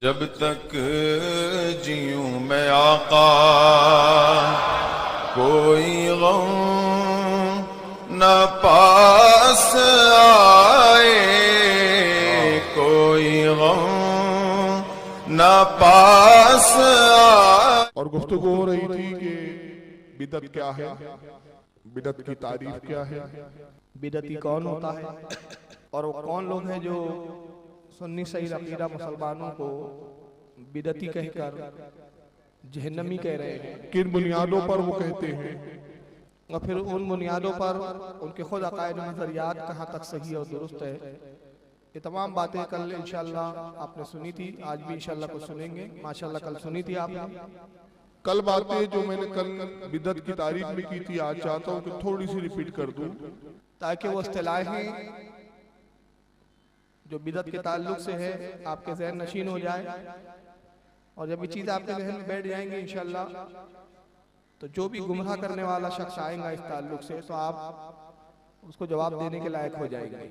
जब तक जीऊं मैं आका कोई गम न पास आए, कोई गम न पास आए। और गुफ्तगू हो रही थी कि बिदत क्या है, बिदत की तारीफ क्या है, बिदती कौन होता है और वो कौन लोग हैं जो सुन्नी सही अकीदा मुसलमानों को बिदती कहकर जहन्नमी कह रहे हैं। किन बुनियादों पर वो कहते हैं, और फिर उन बुनियादों पर उनके खुद अकायद नजरियात कहाँ तक सही और दुरुस्त है, ये तमाम बातें कल इंशाल्लाह आपने सुनी थी, आज भी इंशाल्लाह कुछ सुनेंगे। माशाल्लाह कल सुनी थी आपने। कल बातें जो मैंने कल बिदत की तारीफ में की थी, आज चाहता हूँ कि थोड़ी सी रिपीट कर दूं ताकि वो इस्तिलाहें जो बिदत के ताल्लुक से है आपके जहन नशीन हो जाए, और जब ये चीज़ आपके जहन में बैठ जाएंगी इंशाल्लाह तो जो भी गुमराह करने वाला शख्स आएगा इस ताल्लुक से तो आप उसको जवाब देने के लायक हो जाएंगे।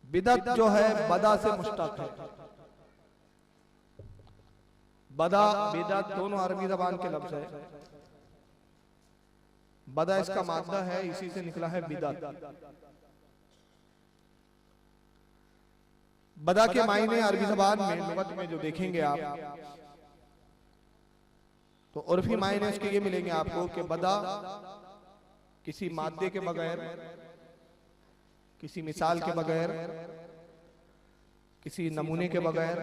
बिदत जो है बदा से मुश्तक है। बदा बिदत दोनों अरबी ज़बान के लफ्ज़ है। बदा इसका मादा है, इसी से निकला है बिदत। बदा के मायने अरबी ज़बान में लुगत में जो देखेंगे आप तो उर्फी मायने उसके ये मिलेंगे आपको कि बदा किसी मादे के बगैर, किसी मिसाल के बगैर, किसी नमूने के बगैर,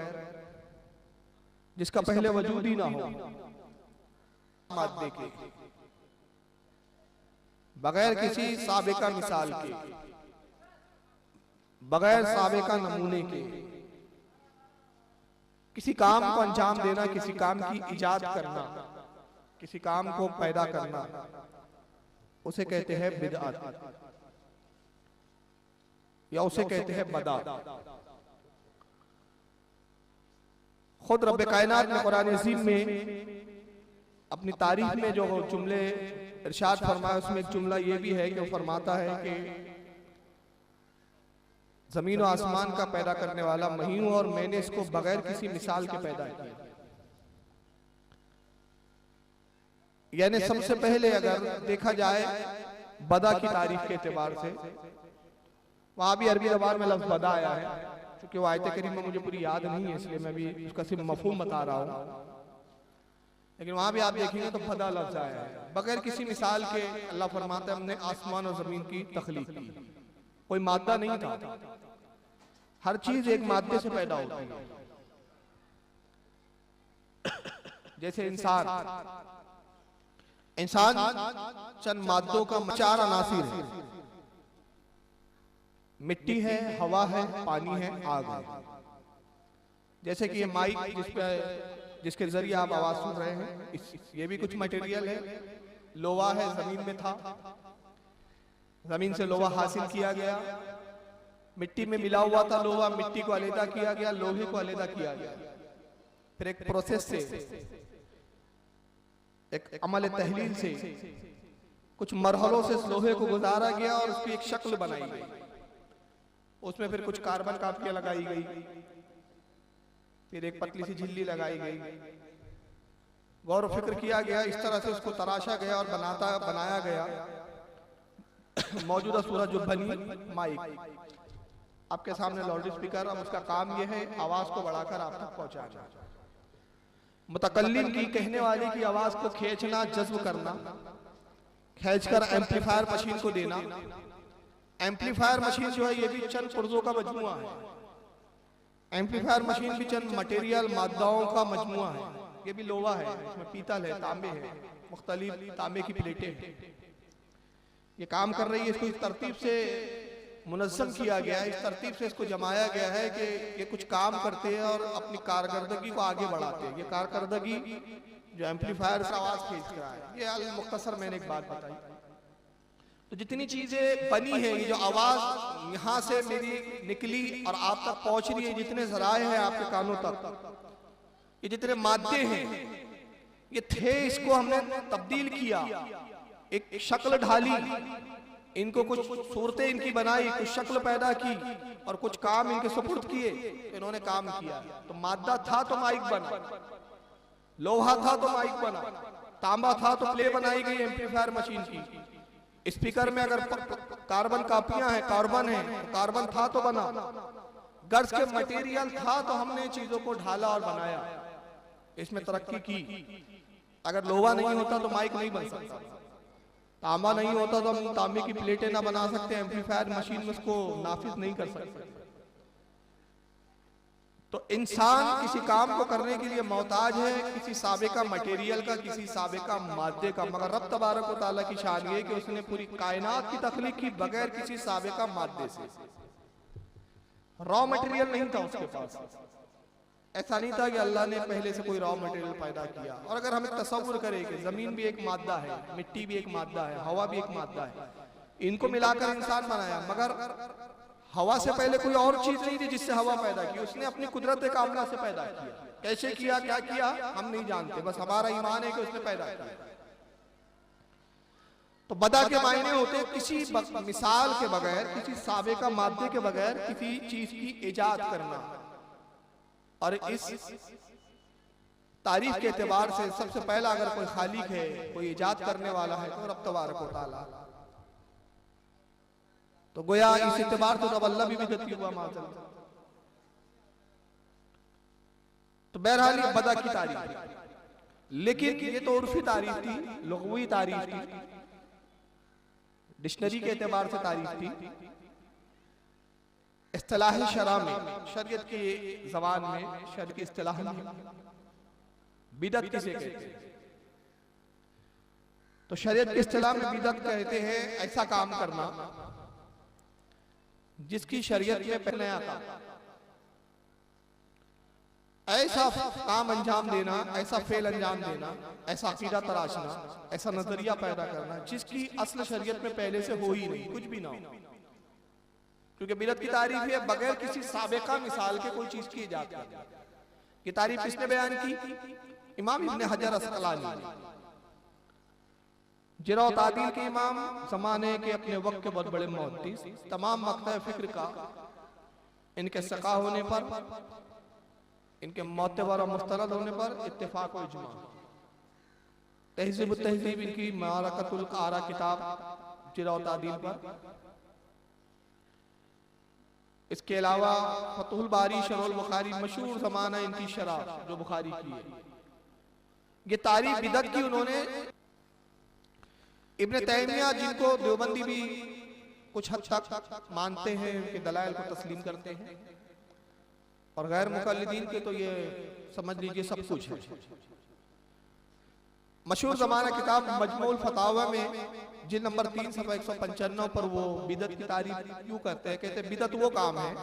जिसका पहले वजूद ही ना हो, मादे के बगैर किसी साबिका मिसाल के, बगैर साबिका नमूने के किसी काम को अंजाम देना, किसी काम की इजाद करना, किसी काम को पैदा करना, उसे कहते हैं बिदअत या उसे कहते हैं बदा। खुद रब्बे कायनात ने कुरान अज़ीम में अपनी तारीफ में जो जुमले इरशाद फरमाया उसमें एक जुमला ये भी है कि वो फरमाता है कि जमीन और आसमान का पैदा करने वाला मैं हूं और मैंने इसको बगैर किसी मिसाल के पैदा किया। यानी सबसे पहले अगर देखा जाए बदा की तारीफ के एतबार से, वहां भी अरबी ज़बान में लफ्ज़ बदा आया है, क्योंकि वो आयत करीम में मुझे पूरी याद नहीं है इसलिए मैं भी उसका सिर्फ मफहूम बता रहा हूं, लेकिन वहां भी आप देखेंगे तो बदा लफ्ज़ आया है। बगैर किसी मिसाल के अल्लाह फरमाता है हमने आसमान और जमीन की तख्लीक की। कोई मादा नहीं था, हर चीज एक मादे से पैदा होती है। जैसे इंसान चंद मादों का चार अनासिर है, मिट्टी है, हवा है, पानी है, आग है। जैसे कि ये माइक जिसके जरिए आप आवाज सुन रहे हैं, ये भी कुछ मटेरियल है। लोहा है, जमीन में था, जमीन से लोहा हासिल किया गया, मिट्टी में मिला हुआ था लोहा, मिट्टी को अलग किया गया, लोहे को अलग किया गया, फिर एक प्रोसेस से, एक अमल तहलील से, कुछ मरहलों से इस लोहे को गुजारा गया और उसकी एक शक्ल बनाई गई। उसमें फिर कुछ कार्बन कापियां लगाई गई, फिर एक पतली सी झिल्ली लगाई गई, गौर फिक्र किया गया, इस तरह से उसको तराशा गया और बनाया गया मौजूदा सूरत जो बनी माइक। आपके सामने लाउड स्पीकर, अब उसका काम यह है आवाज को बढ़ाकर आप तक पहुंचाना, मुतकल्लिम की कहने वाले की आवाज को खींचना, जज्ब करना, खींचकर एम्पलीफायर मशीन को देना। एम्पलीफायर मशीन जो है ये भी चंद पुर्जों का मजमुआ है। एम्पलीफायर मशीन भी चंद मटेरियल मादाओं का मजमुआ है। ये भी लोहा है, इसमें पीतल है, तांबे है, मुख्तलिफ तांबे की प्लेटें हैं। ये काम कर रही है, इसको इस तरतीब से मुनज़्ज़म किया गया है, इस तरतीब से इसको जमाया गया है कि ये कुछ काम करते हैं और अपनी कारकर्दगी को आगे बढ़ाते हैं। ये कारकर्दगी जो एम्पलीफायर से आवाज खींच रहा है, ये अल मुख्तसर मैंने एक बात बताई। तो जितनी चीजें बनी है, ये जो आवाज यहाँ से मेरी निकली और आप तक पहुंच रही है, जितने जराए हैं आपके कानों तक, ये जितने मादे हैं ये थे, इसको हमने तब्दील किया, एक शक्ल ढाली, इनको कुछ सूरतें इनकी बनाई, कुछ शक्ल पैदा की और कुछ काम इनके सुपुर्द किए, तो इन्होंने काम किया। तो मादा था तो माइक बना, लोहा था तो माइक बना, तांबा था तो प्ले बनाई गई एम्पलीफायर मशीन की। स्पीकर में अगर कार्बन कापियां हैं, कार्बन है, कार्बन था तो बना। गर्ज के मटेरियल था तो हमने चीजों को ढाला और बनाया, इसमें तरक्की की। अगर लोहा नहीं होता तो माइक नहीं बन सकता, तांबा नहीं होता तो हम तांबे की प्लेटें ना बना सकते, एम्पलीफायर मशीन में उसको नाफिज नहीं कर सकते। तो इंसान किसी काम को करने के लिए मोहताज है किसी साबिका मटेरियल का, किसी साबिका मादे का। मगर रब तबारक व तआला की शान ये कि उसने पूरी कायनात की तख्लीक की बगैर किसी साबिका मादे से। रॉ मटेरियल नहीं था उसके पास। ऐसा नहीं था कि अल्लाह ने पहले से कोई रॉ मटेरियल पैदा किया। और अगर हम तसव्वुर करें कि जमीन भी एक मादा है, मिट्टी भी एक मादा है, हवा भी एक मादा है, इनको मिलाकर इंसान बनाया। मगर हवा से पहले कोई और चीज नहीं थी जिससे हवा पैदा की, उसने अपनी कुदरत कामना से पैदा किया। कैसे किया, क्या किया हम नहीं जानते, बस हमारा ईमान है कि उसने पैदा किया। तो बदा के मायने होते किसी मिसाल के बगैर, किसी साबिका मादे के बगैर किसी चीज की इजाद करना। और इस तारीफ के एतबार से सबसे पहला अगर कोई खालिक है, कोई इजाद करने वाला है तो रब तबारक व तआला। तो गोया इस एतबार से तब अल्लाह भी बिदअती हुआ माज़अल्लाह। तो बहरहाल ये बदा की तारीफ, लेकिन ये तो उर्फी तारीफ थी, लुग़वी तारीफ थी, डिक्शनरी के एतबार से तारीफ थी। इस्तिलाह शरा में, शरीयत की ज़बान में, शरीयत की इस्तिलाह में बिदअत किसे कहते हैं? तो शरीयत की इस्तिलाह में बिदअत कहते हैं ऐसा काम करना जिसकी शरीयत में पहले नया था, ऐसा काम अंजाम देना, ऐसा फेल अंजाम देना, ऐसा अकीदा तराशना, ऐसा नजरिया पैदा करना जिसकी असल शरीयत में पहले से हो ही नहीं, कुछ भी ना हो। क्योंकि बिदअत की तारीफ है बगैर किसी साबिका मिसाल के कोई चीज की इजाद करना। ये तारीफ किसने बयान की? इमाम इब्न हजर अस्क़लानी, जिरा और तादील के इमाम, ज़माने के अपने वक्त के बहुत बड़े मुहद्दिस। तमाम मक्तब फिक्र का इनके सका होने पर, इनके मोतबर और मुस्तरद होने पर इत्तेफाक व इजमा। तहज़ीब तहज़ीब इनकी मारकतुल आरा किताब जिरा और तादील पर। इसके अलावा फतहुल बारी, शरहुल बुखारी, मशहूर ज़माना इनकी शरह जो बुखारी की है। ये तारीफ बिदअत की उन्होंने इब्न तैमिया, जिनको देवबंदी भी कुछ हद तक मानते हैं, उनके दलाइल को तस्लीम करते हैं, और गैर मुकल्लिदीन के तो ये समझ लीजिए सब कुछ है। मशहूर ज़माना किताब मजमूल फतावा में जिल्द नंबर 3 सफ़ा 195 पर वो बिदअत की तारीफ क्यों करते हैं? कहते हैं बिदअत वो काम है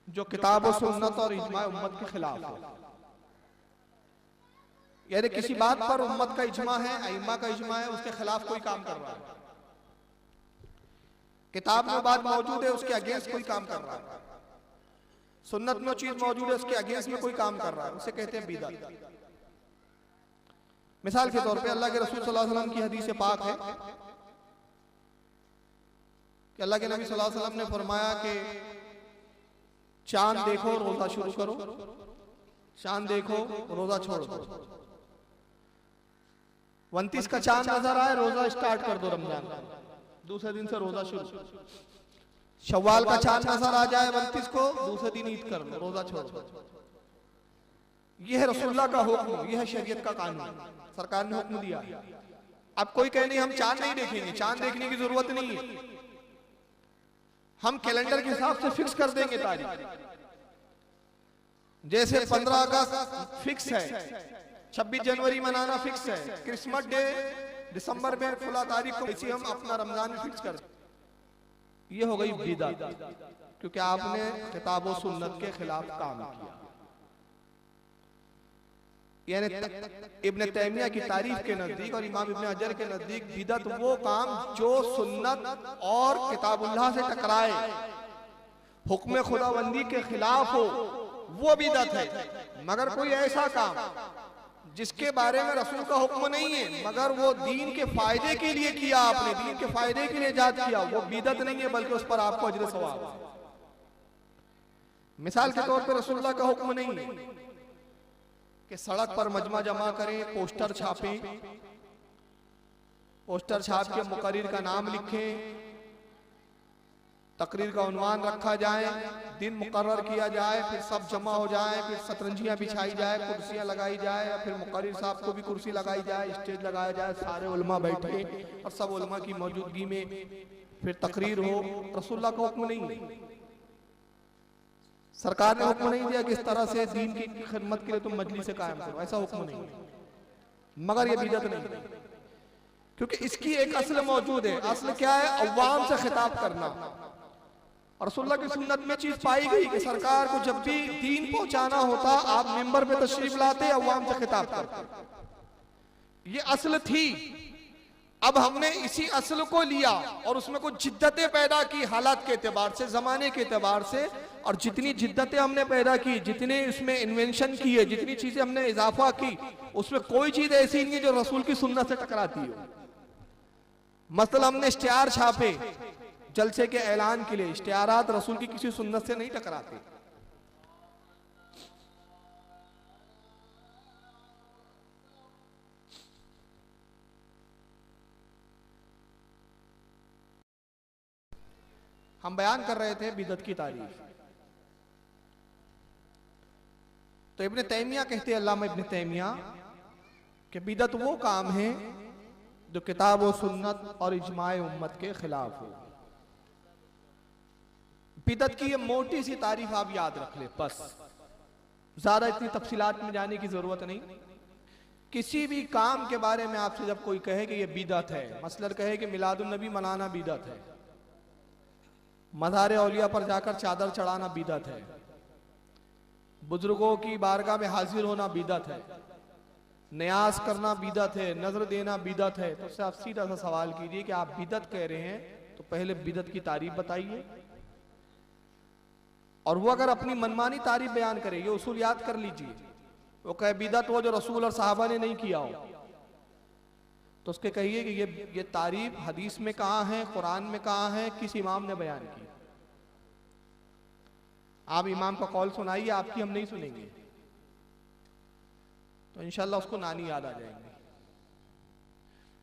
जो किताब और सुन्नत और इजमा उम्मत के खिलाफ है। यानी किसी बात पर उम्मत का इजमा है, अइम्मा का इजमा है, उसके खिलाफ कोई काम कर रहा है। किताब में बात मौजूद है, उसके अगेंस्ट कोई काम कर रहा है। सुन्नत में चीज मौजूद है, उसके अगेंस्ट में कोई काम कर रहा है, उसे कहते हैं बिदअत। मिसाल के तौर पे अल्लाह के रसूल सल्लल्लाहु अलैहि वसल्लम की हदीस पाक है कि अल्लाह के नबी सल्लल्लाहु अलैहि वसल्लम ने फरमाया कि चांद देखो रोजा शुरू करो, चांद देखो रोजा छोड़ दो। 29 का चांद नजर आए, रोजा स्टार्ट कर दो रमजान का, दूसरे दिन से रोजा शुरू। शव्वाल का चांद नजर आ जाए 29 को, दूसरे दिन ईद कर लो, रोजा छोड़ दो। यह है रसूलुल्लाह का हुक्म, यह है शरीयत का कानून, सरकार ने हुक्म दिया। अब कोई कहे नहीं हम चांद नहीं देखेंगे, चांद देखने की जरूरत नहीं है, हम कैलेंडर के हिसाब से फिक्स कर देंगे तारीख। जैसे 15 अगस्त फिक्स है, 26 जनवरी मनाना फिक्स है, क्रिसमस डे दिसंबर में फला तारीख को, इसी हम अपना रमजान में फिक्स कर। ये हो गई बिदअत, क्योंकि आपने किताब और सुन्नत के खिलाफ काम किया। यानी इब्न तैमिया की तारीफ के नजदीक और इमाम इब्न हजर के नजदीक बिदअत वो काम जो सुन्नत और किताबुल्लाह से टकराए, हुक्म खुदाबंदी के खिलाफ हो, वो बिदअत है। मगर कोई ऐसा काम जिसके बारे में रसूल का हुक्म नहीं है मगर वो दीन के फायदे के लिए किया, आपने दीन के फायदे के लिए इजाद किया, वो बिदअत नहीं है बल्कि उस पर आपको अजर सवाब है। मिसाल के तौर पर रसूलुल्लाह का हुक्म नहीं है कि सड़क पर मजमा जमा करें, पोस्टर छापें, पोस्टर छाप के मुकर्रिर का नाम लिखें, तकरीर का उन्वान रखा जाए, दिन मुकर्रर किया जाए, फिर सब जमा हो जाए, फिर शतरंजियां बिछाई जाए, कुर्सियां लगाई जाए, फिर मुकर्रिर साहब को भी कुर्सी लगाई जाए, स्टेज लगाया जाए, सारे उलमा बैठे और सब उलमा की मौजूदगी में फिर तकरीर हो। रसूलुल्लाह का हुक्म नहीं है, सरकार ने हुक्म नहीं दिया कि इस तरह से दीन की खिदमत के लिए तुम मजलिस कायम करो, ऐसा हुक्म नहीं है। मगर ये बिदअत नहीं है क्योंकि इसकी एक असल मौजूद है। असल क्या है? अवाम से खिताब करना। और रसूलुल्लाह की सुन्नत में चीज पाई गई कि सरकार को जब भी दीन पहुंचाना होता आप मिंबर पे तशरीफ लाते, अवाम से खिताब करते। ये असल थी। अब हमने इसी असल को लिया और उसमें कुछ जिद्दतें पैदा की, हालात के एतबार से, जमाने के एतबार से, और जितनी जिद्दतें हमने पैदा की, जितने इसमें इन्वेंशन किए, जितनी चीजें हमने इजाफा की, उसमें कोई चीज ऐसी नहीं है जो रसूल की सुन्नत से टकराती हो। मसलन हमने इश्तिहार छापे जलसे के ऐलान के लिए, इश्तिहारात रसूल की किसी सुन्नत से नहीं टकराते। हम बयान कर रहे थे बिदअत की तारीफ। तो इब्न तैमिया कहते हैं, अल्लामा इब्न तैमिया, कि बिदअत वो काम है जो किताब व सुन्नत और इजमाए उम्मत के खिलाफ हो। बिदअत की ये मोटी सी तारीफ आप याद रख ले, बस ज्यादा इतनी तफसीलात में जाने की जरूरत नहीं। किसी भी काम के बारे में आपसे जब कोई कहे कि ये बिदअत है, मसलन कहे कि मिलादुन नबी मनाना बिदअत है, मज़ार औलिया पर जाकर चादर चढ़ाना बिदअत है, बुजुर्गों की बारगाह में हाजिर होना बिदअत है, न्यास करना बिदअत है, नजर देना बिदअत है, तो उससे आप सीधा सा सवाल कीजिए कि आप बिदअत कह रहे हैं तो पहले बिदअत की तारीफ बताइए। और वो अगर अपनी मनमानी तारीफ बयान करे, ये उसूल याद कर लीजिए, वो कहे बिदअत वो जो रसूल और साहबा ने नहीं किया हो, तो उसके कहिए कि ये तारीफ हदीस में कहाँ है, कुरान में कहाँ है, किस इमाम ने बयान की। आप इमाम का कौल सुनाइए, आपकी हम नहीं सुनेंगे, तो इंशाल्लाह उसको नानी याद आ जाएंगे,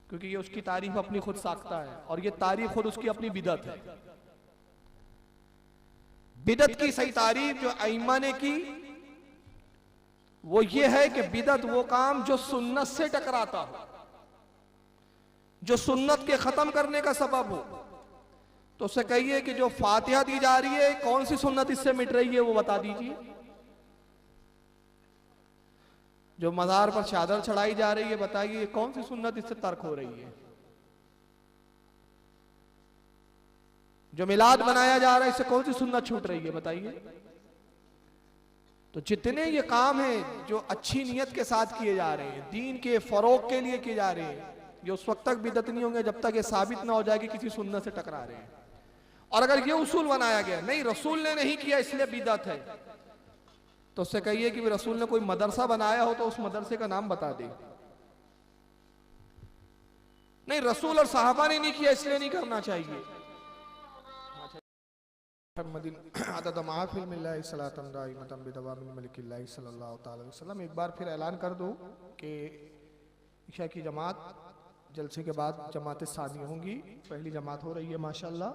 क्योंकि ये उसकी तारीफ अपनी खुद साख्ता है और ये तारीफ खुद उसकी अपनी बिदअत है। बिदअत की सही तारीफ जो अइम्मा ने की वो ये है कि बिदअत वो काम जो सुन्नत से टकराता हो, जो सुन्नत के खत्म करने का सबब हो। तो उससे कहिए कि जो फातिहा दी जा रही है, कौन सी सुन्नत इससे मिट रही है वो बता दीजिए। जो मज़ार पर चादर चढ़ाई जा रही है, बताइए कौन सी सुन्नत इससे तर्क हो रही है। जो मिलाद बनाया जा रहा है, इससे कौन सी सुन्नत छूट रही है, बताइए। तो जितने ये काम हैं जो अच्छी नीयत के साथ किए जा रहे हैं, दीन के फरोग के लिए किए जा रहे हैं, ये उस वक्त तक बिदअत नहीं होंगे जब तक ये साबित ना हो जाए कि किसी सुन्नत से टकरा रहे हैं। और अगर ये उसूल बनाया गया नहीं, रसूल ने नहीं किया इसलिए बिदअत है, तो उससे कहिए कि रसूल ने कोई मदरसा बनाया हो तो उस मदरसे का नाम बता दे। नहीं, रसूल और साहबा ने नहीं किया इसलिए नहीं करना चाहिए। एक बार फिर ऐलान कर दूं कि इशा की जमात जलसे के बाद जमात सानी होंगी। पहली जमात हो रही है माशाल्लाह।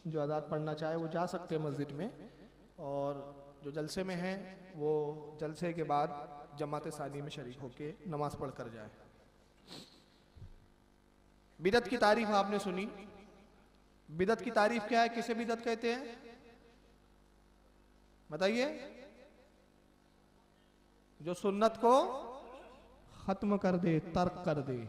जो आदात पढ़ना चाहे वो जा सकते हैं मस्जिद में, और जो जलसे में हैं वो जलसे के बाद जमात सानी में शरीक होके नमाज पढ़ कर जाए। बिदअत की तारीफ आपने सुनी। बिदअत की तारीफ क्या है, किसे बिदअत कहते हैं, बताइए। जो सुन्नत को खत्म कर दे, तर्क कर दे।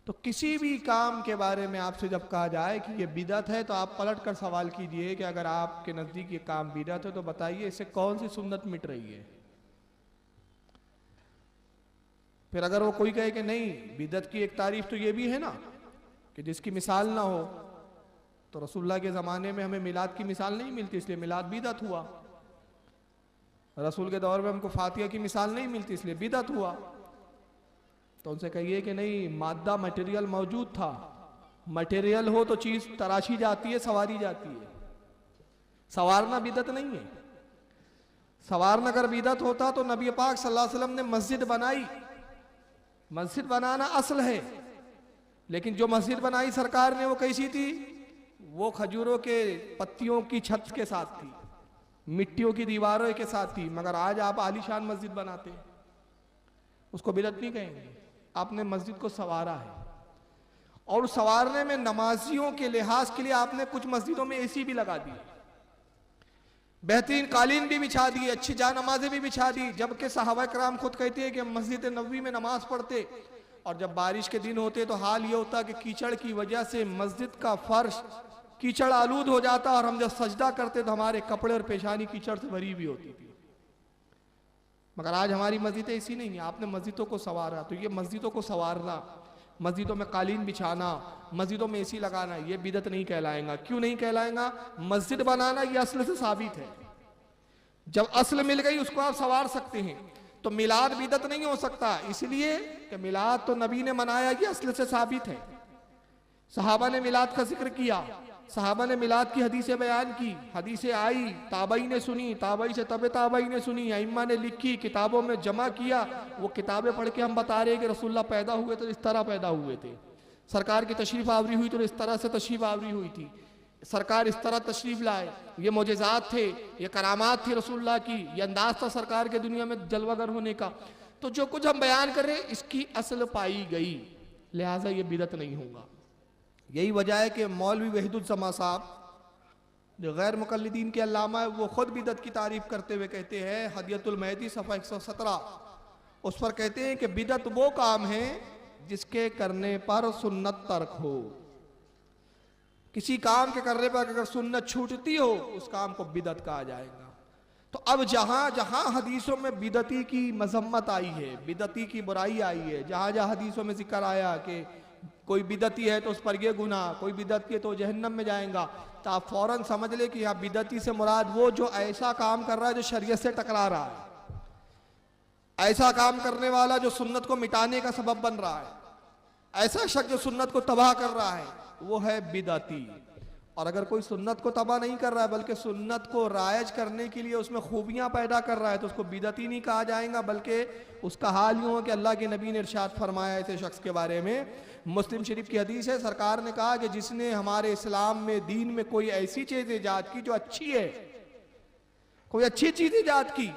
तो किसी भी काम के बारे में आपसे जब कहा जाए कि ये बिदअत है, तो आप पलट कर सवाल कीजिए कि अगर आपके नजदीक ये काम बिदअत है तो बताइए इससे कौन सी सुन्नत मिट रही है। फिर अगर वो कोई कहे कि नहीं, बिदअत की एक तारीफ तो ये भी है ना कि जिसकी मिसाल ना हो, तो रसूलुल्लाह के ज़माने में हमें मिलाद की मिसाल नहीं मिलती इसलिए मिलाद बिदअत हुआ। रसूल के दौर में हमको फातिहा की मिसाल नहीं मिलती इसलिए बिदअत हुआ। तो उनसे कहिए कि नहीं, मादा मटेरियल मौजूद था, मटेरियल हो तो चीज तराशी जाती है, सवारी जाती है। सवारना बिदत नहीं है। सवारना अगर बिदत होता तो नबी पाक सल्लल्लाहु अलैहि वसल्लम ने मस्जिद बनाई। मस्जिद बनाना असल है, लेकिन जो मस्जिद बनाई सरकार ने वो कैसी थी? वो खजूरों के पत्तियों की छत के साथ थी, मिट्टियों की दीवारों के साथ थी। मगर आज आप आलीशान मस्जिद बनाते हैं, उसको बिदत नहीं कहेंगे। आपने मस्जिद को संवारा है, और संवारने में नमाजियों के लिहाज के लिए आपने कुछ मस्जिदों में एसी भी लगा दी, बेहतरीन कालीन भी बिछा दी, अच्छी जा नमाजें भी बिछा दी। जबकि सहाबा कराम खुद कहते हैं कि हम मस्जिद नबवी में नमाज पढ़ते, और जब बारिश के दिन होते तो हाल ये होता कि कीचड़ की वजह से मस्जिद का फर्श कीचड़ आलूद हो जाता, और हम जब सजदा करते तो हमारे कपड़े और पेशानी कीचड़ से भरी भी होती थी। मगर आज हमारी मस्जिदें ऐसी नहीं है। आपने मस्जिदों को संवारा, तो ये मस्जिदों को संवारना, मस्जिदों में कालीन बिछाना, मस्जिदों में एसी लगाना, ये बिदत नहीं कहलाएगा। क्यों नहीं कहलाएगा? मस्जिद बनाना ये असल से साबित है। जब असल मिल गई उसको आप संवार सकते हैं। तो मिलाद बिदत नहीं हो सकता, इसलिए कि मिलाद तो नबी ने मनाया, ये असल से साबित है। सहाबा ने मिलाद का जिक्र किया, सहाबा ने मिलाद की हदीसें बयान की, हदीसें आई, ताबई ने सुनी, ताबई से तबे ताबई ने सुनी, अइम्मा ने लिखी, किताबों में जमा किया। वो किताबें पढ़ के हम बता रहे हैं कि रसूलुल्लाह पैदा हुए तो इस तरह पैदा हुए थे, सरकार की तशरीफ आवरी हुई तो इस तरह से तशरीफ आवरी हुई थी, सरकार इस तरह तशरीफ लाए, ये मोजेज़ात थे, ये करामात थी रसूलुल्लाह की, ये अंदाज था सरकार के दुनिया में जलवागर होने का। तो जो कुछ हम बयान कर रहे हैं इसकी असल पाई गई, लिहाजा ये बिदत नहीं होगा। यही वजह है कि मौलवी वहीदुज्जमा साहब जो गैर मुकल्लिदीन के अल्लामा है, वो खुद बिदत की तारीफ करते हुए कहते हैं, हदियतुल महदी सफ़ा 117, उस पर कहते हैं कि बिदत वो काम है जिसके करने पर सुन्नत तर्क हो। किसी काम के करने पर अगर सुन्नत छूटती हो उस काम को बिदत कहा जाएगा। तो अब जहां जहां हदीसों में बिदती की मजम्मत आई है, बिदती की बुराई आई है, जहां जहां हदीसों में जिक्र आया कि कोई बिदती है तो उस पर यह गुनाह, कोई बिदती है तो जहन्नम में जाएगा, तो आप फौरन समझ ले कि यहाँ बिदती से मुराद वो जो ऐसा काम कर रहा है जो शरीयत से टकरा रहा है, ऐसा काम करने वाला जो सुन्नत को मिटाने का सबब बन रहा है, ऐसा शख्स जो सुन्नत को तबाह कर रहा है, वो है बिदती। और अगर कोई सुन्नत को तबाह नहीं कर रहा है बल्कि सुन्नत को रायज करने के लिए उसमें खूबियां पैदा कर रहा है, तो उसको बिदती नहीं कहा जाएगा, बल्कि उसका हाल यूं हो कि अल्लाह के नबी ने इरशाद फरमाया ऐसे शख्स के बारे में, मुस्लिम शरीफ की हदीस है, सरकार ने कहा कि जिसने हमारे इस्लाम में, दीन में कोई ऐसी चीज ईजाद की जो अच्छी है, कोई अच्छी चीज ईजाद की,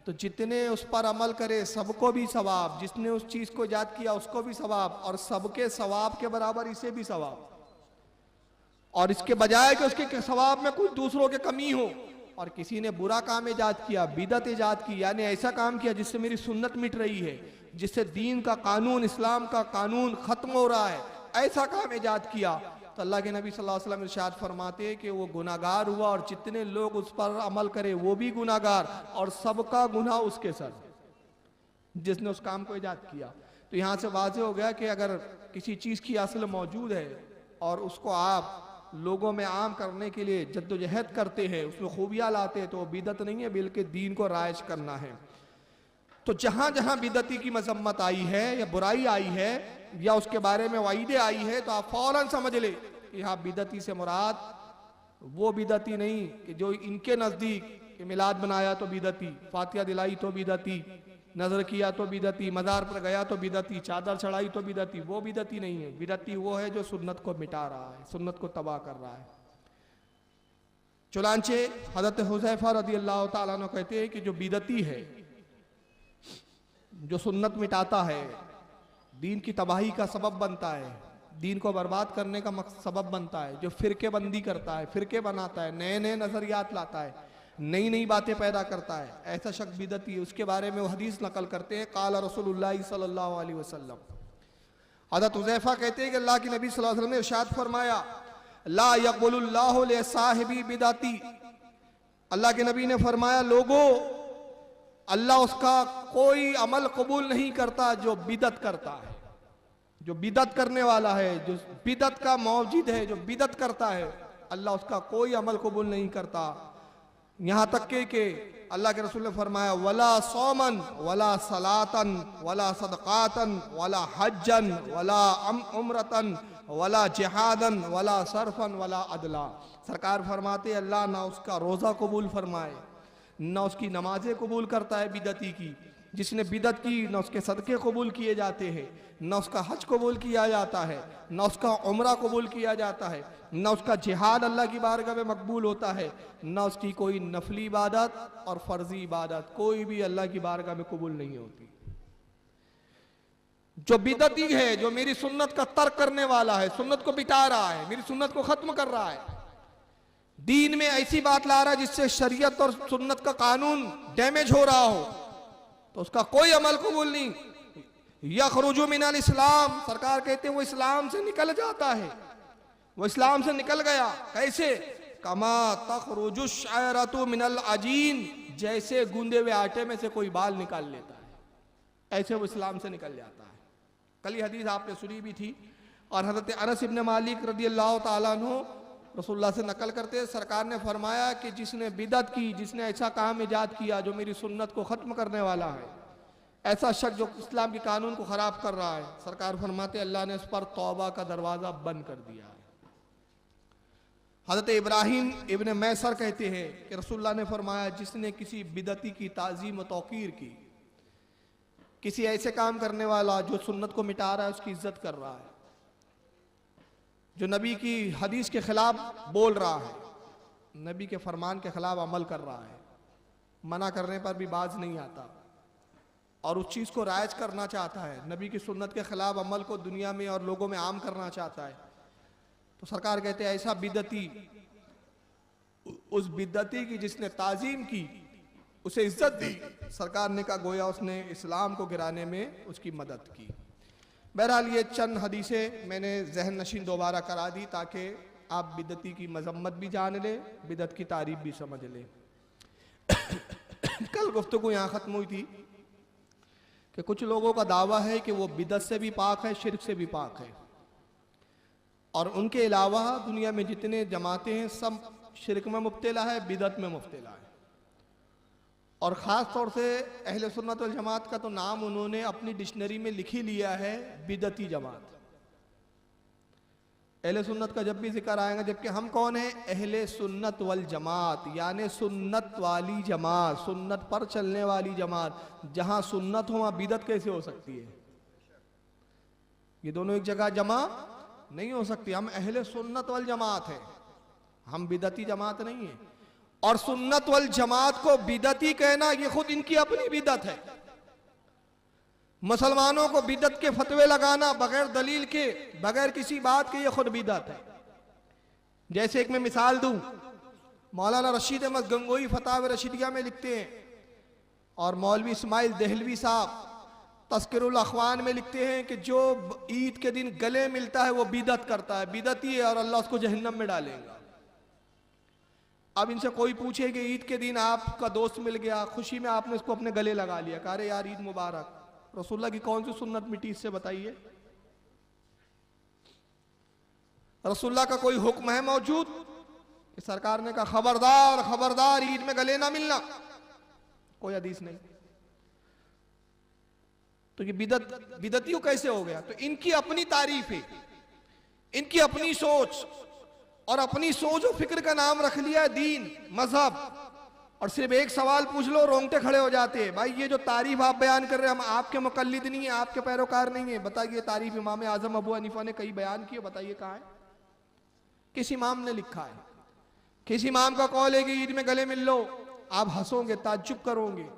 तो जितने उस पर अमल करे सबको भी सवाब, जिसने उस चीज को ईजाद किया उसको भी सवाब, और सबके सवाब के बराबर इसे भी सवाब। और इसके बजाय कि उसके सवाब में कुछ दूसरों के कमी हो, और किसी ने बुरा काम ईजाद किया, बिदत ईजाद की, यानी ऐसा काम किया जिससे मेरी सुन्नत मिट रही है, जिससे दीन का कानून, इस्लाम का कानून खत्म हो रहा है, ऐसा काम ईजाद किया, तो अल्लाह के नबी सल्लल्लाहु अलैहि वसल्लम इरशाद फरमाते कि वो गुनाहगार हुआ, और जितने लोग उस पर अमल करे वो भी गुनाहगार, और सबका गुनाह उसके सर, जिसने उस काम को ईजाद किया। तो यहाँ से वाज़ेह हो गया कि अगर किसी चीज़ की असल मौजूद है और उसको आप लोगों में आम करने के लिए जद्दोजहद करते हैं, उसमें खूबियाँ लाते हैं, तो वो बिदत नहीं है बल्कि दीन को राइज करना है। तो जहां जहां बिदती की मजम्मत आई है या बुराई आई है या उसके बारे में वाइदे आई है, तो आप फौरन समझ ले कि यहाँ बिदती से मुराद वो बिदती नहीं कि जो इनके नजदीक कि मिलाद बनाया तो बिदती, फातिहा दिलाई तो बिदती, नजर किया तो बिदती, मज़ार पर गया तो बिदती, चादर चढ़ाई तो बिदती, वो बिदती नहीं है। बिदती वो है जो सुन्नत को मिटा रहा है, सुन्नत को तबाह कर रहा है। चुनांचे हज़रत हुज़ैफा रज़ियल्लाहु ताला अन्हु कहते हैं कि जो बिदती है, जो सुन्नत मिटाता है, दीन की तबाही का सबब बनता है, दीन को बर्बाद करने का सबब बनता है, जो फिरके बंदी करता है, फिरके बनाता है, नए नए नजरियात लाता है, नई नई बातें पैदा करता है, ऐसा शख्स बिदती है। उसके बारे में वो हदीस नकल करते हैं, काला रसूलुल्लाह सल्लल्लाहु अलैहि वसल्लम, हज़रत हुज़ैफा कहते हैं कि अल्लाह के नबी सल्लल्लाहु अलैहि वसल्लम ने इरशाद फरमाया, ला यक़बुलुल्लाहु लिसाहिबी बिदती, अल्लाह के नबी ने फरमाया, लोगों, अल्लाह उसका कोई अमल कबूल नहीं करता जो बिदत करता है, जो बिदत करने वाला है, जो बिदत का मौजिद है, जो बिदत करता है, अल्लाह उसका कोई अमल कबूल नहीं करता। यहाँ तक के अल्लाह के रसूल ने फरमाया वला सौमन वला सलातन वला सदकातन वला हज्जन वला उम्रतन वला जिहादन वला सरफन वला अदला। सरकार फरमाते अल्लाह ना उसका रोज़ा कबूल फरमाए, ना उसकी नमाजें कबूल करता है बिदती की, जिसने बिदत की न उसके सदक़े कबूल किए जाते हैं, न उसका हज कबूल किया जाता है, न उसका उम्रा कबूल किया जाता है, न उसका जिहाद अल्लाह की बारगाह में मकबूल होता है, न उसकी कोई नफली इबादत और फ़र्ज़ी इबादत कोई भी अल्लाह की बारगाह में कबूल नहीं होती। जो बिदती है, जो मेरी सुन्नत का तर्क करने वाला है, सुन्नत को मिटा रहा है, मेरी सुन्नत को ख़त्म कर रहा है, दीन में ऐसी बात ला रहा है जिससे शरीयत और सुन्नत का कानून डैमेज हो रहा हो, तो उसका कोई अमल कबूल नहीं। यखरुजु मिनल इस्लाम, सरकार कहते हैं वो इस्लाम से निकल जाता है, वो इस्लाम से निकल गया। कैसे? कमा तखरुजु शायरतु मिनल अजीन, जैसे गूंदे हुए आटे में से कोई बाल निकाल लेता है, ऐसे वो इस्लाम से निकल जाता है। कल ये हदीस आपने सुनी भी थी, और हज़रत अनस इब्न मालिक रदियल्लाहु ताला अन्हु रसूलुल्लाह से नकल करते हैं, सरकार ने फरमाया कि जिसने बिदत की, जिसने ऐसा काम ईजाद किया जो मेरी सुन्नत को ख़त्म करने वाला है, ऐसा शख्स जो इस्लाम के कानून को ख़राब कर रहा है, सरकार फरमाते अल्लाह ने उस पर तौबा का दरवाज़ा बंद कर दिया है। हज़रत इब्राहीम इब्न मैसर कहते हैं कि रसूलुल्लाह ने फरमाया जिसने किसी बिदती की ताज़ीम व तौक़ीर की, किसी ऐसे काम करने वाला जो सुन्नत को मिटा रहा है उसकी इज्जत कर रहा है, जो नबी की हदीस के खिलाफ बोल रहा है, नबी के फरमान के खिलाफ अमल कर रहा है, मना करने पर भी बाज नहीं आता और उस चीज़ को राइज करना चाहता है, नबी की सुन्नत के खिलाफ अमल को दुनिया में और लोगों में आम करना चाहता है, तो सरकार कहते हैं ऐसा बिदती, उस बिदती की जिसने ताज़ीम की उसे इज्जत दी, सरकार ने कहा गोया उसने इस्लाम को गिराने में उसकी मदद की। बहरहाल ये चंद हदीसें मैंने जहन नशीन दोबारा करा दी ताकि आप बिदती की मजम्मत भी जान लें, बिदत की तारीफ भी समझ लें। कल गुफ्तगू यहाँ ख़त्म हुई थी कि कुछ लोगों का दावा है कि वो बिदत से भी पाक है, शिर्क से भी पाक है, और उनके अलावा दुनिया में जितने जमातें हैं सब शिर्क में मुब्तला है, बिदत में मुब्तला है। और ख़ास तौर से अहले सुन्नत वल जमात का तो नाम उन्होंने अपनी डिक्शनरी में लिख ही लिया है बिदती जमात। अहले सुन्नत का जब भी जिक्र आएगा, जबकि हम कौन है? अहले सुन्नत वल जमात, यानी सुन्नत वाली जमात, सुन्नत पर चलने वाली जमात। जहां सुन्नत हो वहां बिदत कैसे हो सकती है? ये दोनों एक जगह जमा नहीं हो सकती। हम अहले सुन्नत वल जमात है, हम बिदती जमात नहीं है। और सुन्नत वल जमात को बिदती कहना ये खुद इनकी अपनी बिदत है। मुसलमानों को बिदत के फतवे लगाना बगैर दलील के, बगैर किसी बात के, ये खुद बिदत है। जैसे एक मैं मिसाल दूं, मौलाना रशीद अहमद गंगोई फताव रशीदिया में लिखते हैं, और मौलवी इस्माइल देहलवी साहब तस्किरुल अखवान में लिखते हैं कि जो ईद के दिन गले मिलता है वो बिदत करता है, बिदती है, और अल्लाह उसको जहन्नम में डालेगा। अब इनसे कोई पूछे कि ईद के दिन आपका दोस्त मिल गया, खुशी में आपने उसको अपने गले लगा लिया, कहा अरे यार ईद मुबारक, रसूलुल्लाह की कौन सी सुन्नत मिटी इससे बताइए? रसूलुल्लाह का कोई हुक्म है मौजूद कि सरकार ने कहा खबरदार खबरदार ईद में गले ना मिलना? कोई हदीस नहीं। तो ये बिदतियों कैसे हो गया? तो इनकी अपनी तारीफ है, इनकी अपनी सोच, और अपनी सोच और फिक्र का नाम रख लिया दीन, मजहब। और सिर्फ एक सवाल पूछ लो रोंगटे खड़े हो जाते हैं। भाई ये जो तारीफ आप बयान कर रहे हैं, हम आपके मुकल्लिद नहीं है, आपके पैरोकार नहीं है, बताइए तारीफ इमाम आजम अबू हनीफा ने कहीं बयान की है? बताइए कहाँ है? किस इमाम ने लिखा है? किस इमाम का कौल है कि ईद में गले मिल लो? आप हंसोगे, ताज्जुब करोगे।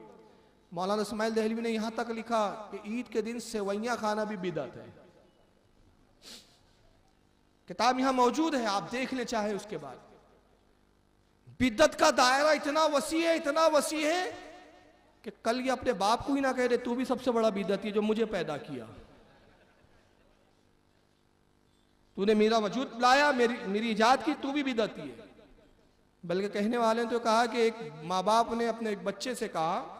मौलाना इस्माइल देहलवी ने यहां तक लिखा कि ईद के दिन सेवैयां खाना भी बिदअत है। किताब यहां मौजूद है, आप देख ले चाहे उसके बाद। बिदअत का दायरा इतना वसी है, इतना वसी है कि कल ये अपने बाप को ही ना कह दे तू भी सबसे बड़ा बिदअती है जो मुझे पैदा किया, तूने मेरा वजूद लाया, मेरी इजाद की, तू भी बिदअती है। बल्कि कहने वाले ने तो कहा कि एक माँ बाप ने अपने एक बच्चे से कहा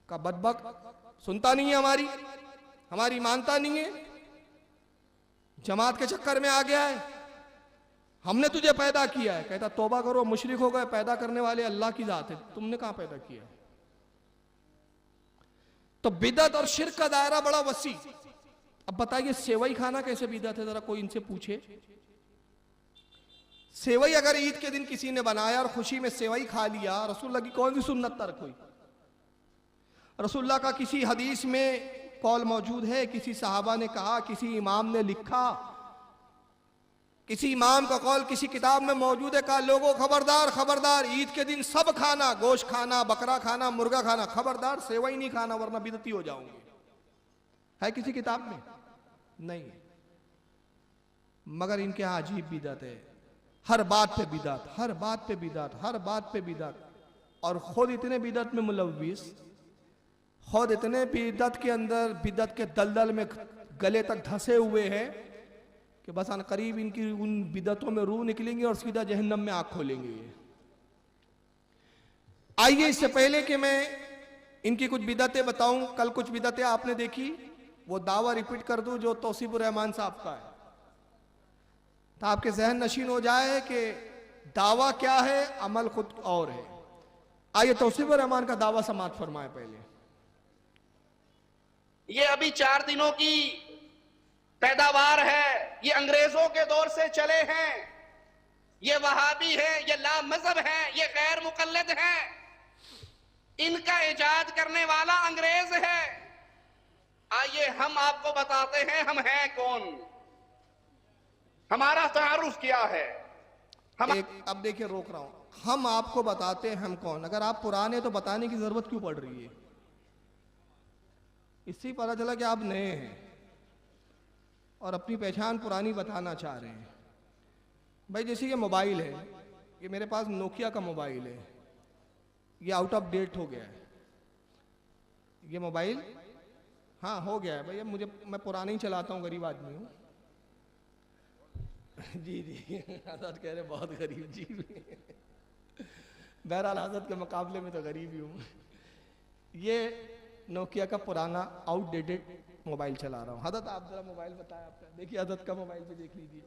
बदबक सुनता नहीं है, हमारी मानता नहीं है, जमात के चक्कर में आ गया है, हमने तुझे पैदा किया है। कहता तौबा करो, मुशरिक हो गए, पैदा करने वाले अल्लाह की जात है, तुमने कहां पैदा किया है। तो बिदअत और शिर्क का दायरा बड़ा वसी। अब बताइए सेवई खाना कैसे बिदअत है, जरा कोई इनसे पूछे। सेवई अगर ईद के दिन किसी ने बनाया और खुशी में सेवई खा लिया, रसूलुल्लाह की कौन सी सुन्नत तर्क हुई। रसूलुल्लाह का किसी हदीस में कौल मौजूद है, किसी सहाबा ने कहा, किसी इमाम ने लिखा, किसी इमाम का कौल किसी किताब में मौजूद है, कहा लोगों खबरदार खबरदार, ईद के दिन सब खाना, गोश्त खाना, बकरा खाना, मुर्गा खाना, खबरदार सेवई नहीं खाना वरना बिदती हो जाओगे। है किसी किताब में? नहीं। मगर इनके यहां अजीब बिदअत है, हर बात पे बिदअत, हर बात पे बिदअत, हर बात पे बिदअत। और खुद इतने बिदअत में मुलव्विस, खुद इतने बिदअत के अंदर, बिदअत के दलदल में गले तक धंसे हुए हैं कि बस अन करीब इनकी उन बिदअतों में रूह निकलेंगे और सीधा जहन्नम में आंख खोलेंगे। आइए इससे पहले कि मैं इनकी कुछ बिदअतें बताऊं, कल कुछ बिदअतें आपने देखी, वो दावा रिपीट कर दूं जो तौसीफुर रहमान साहब का है, तो आपके जहन नशीन हो जाए कि दावा क्या है, अमल खुद और है। आइए तौसीफुर रहमान का दावा समाअत फरमाए। पहले ये अभी 4 दिनों की पैदावार है, ये अंग्रेजों के दौर से चले हैं, ये वहाबी हैं, ये ला मजहब हैं, ये गैर मुकल्लद हैं, इनका इजाद करने वाला अंग्रेज है। आइए हम आपको बताते हैं हम हैं कौन, हमारा तारुफ क्या है। अब देखिए रोक रहा हूं, हम आपको बताते हैं हम कौन। अगर आप पुराने तो बताने की जरूरत क्यों पड़ रही है? इससे पता चला कि आप नए हैं और अपनी पहचान पुरानी बताना चाह रहे हैं। भाई जैसे ये मोबाइल है, ये मेरे पास नोकिया का मोबाइल है, ये आउट ऑफ डेट हो गया है ये मोबाइल। हाँ हो गया है भैया, मैं पुराना ही चलाता हूँ, गरीब आदमी हूँ। जी जी हजरत कह रहे बहुत गरीब जी। बहरहाल हजरत के मुकाबले में तो गरीब ही हूँ। ये नोकिया का पुराना आउटडेटेड मोबाइल चला रहा हूँ। हजरत आप जरा मोबाइल बताया आपका, देखिए हजरत का मोबाइल भी देख लीजिए,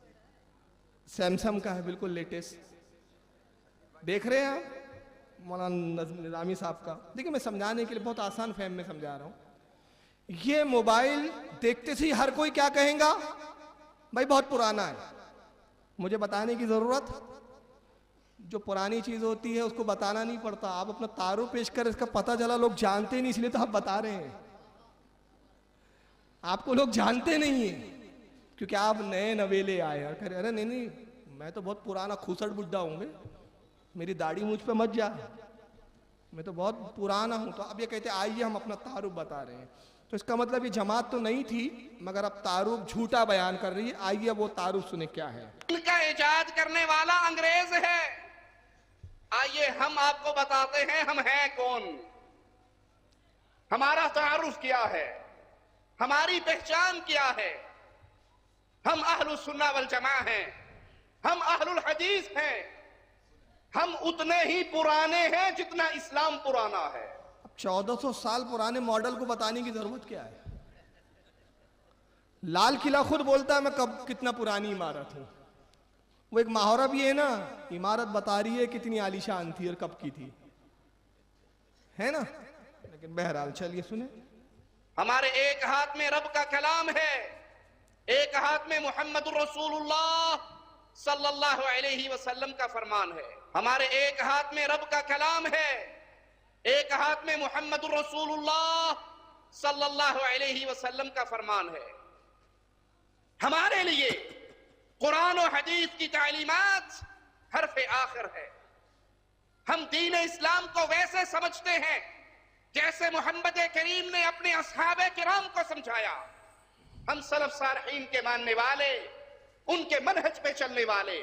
सैमसंग का है, बिल्कुल लेटेस्ट। देख रहे हैं आप मौलाना निजामी साहब का। देखिए मैं समझाने के लिए बहुत आसान फहम में समझा रहा हूँ। ये मोबाइल देखते से ही हर कोई क्या कहेगा, भाई बहुत पुराना है। मुझे बताने की जरूरत, जो पुरानी चीज होती है उसको बताना नहीं पड़ता। आप अपना तारुफ पेश कर, इसका पता चला लोग जानते नहीं, इसलिए तो आप बता रहे हैं। आपको लोग जानते नहीं है क्योंकि आप नए नवेले आए हैं। कह रहे अरे नहीं नहीं मैं तो बहुत पुराना खूसट बुड्ढा हूँ, मेरी दाढ़ी मुझ पे मत जा, मैं तो बहुत पुराना हूं। तो अब ये कहते आइए हम अपना तारुफ बता रहे हैं, तो इसका मतलब ये जमात तो नहीं थी मगर अब तारुफ झूठा बयान कर रही है। आइए वो तारुफ सुने क्या है। इनका इजाद करने वाला अंग्रेज है। आइए हम आपको बताते हैं हम हैं कौन, हमारा तारुफ क्या है, हमारी पहचान क्या है। हम अहलुस सुन्ना वल जमा हैं, हम अहलुल हदीस हैं, हम उतने ही पुराने हैं जितना इस्लाम पुराना है। अब 1400 साल पुराने मॉडल को बताने की जरूरत क्या है? लाल किला खुद बोलता है मैं कब कितना पुरानी इमारत हूं। वो एक मुहावरा भी है ना, इमारत बता रही है कितनी आलीशान थी और कब की थी, है ना। लेकिन बहरहाल चलिए सुने। हमारे एक हाथ में रब का कलाम है, एक हाथ में मुहम्मद रसूलुल्लाह सल्लल्लाहु अलैहि वसल्लम का फरमान है। हमारे एक हाथ में रब का कलाम है, एक हाथ में मुहम्मद रसूलुल्लाह सल्लल्लाहु अलैहि वसल्लम का फरमान है। हमारे लिए कुरान और हदीस की तालीमात हरफ आखिर है। हम दीन इस्लाम को वैसे समझते हैं जैसे मोहम्मद करीम ने अपने असहाबे किराम को समझाया। हम सलफ सालहीन के मानने वाले, उनके मनहज पे चलने वाले,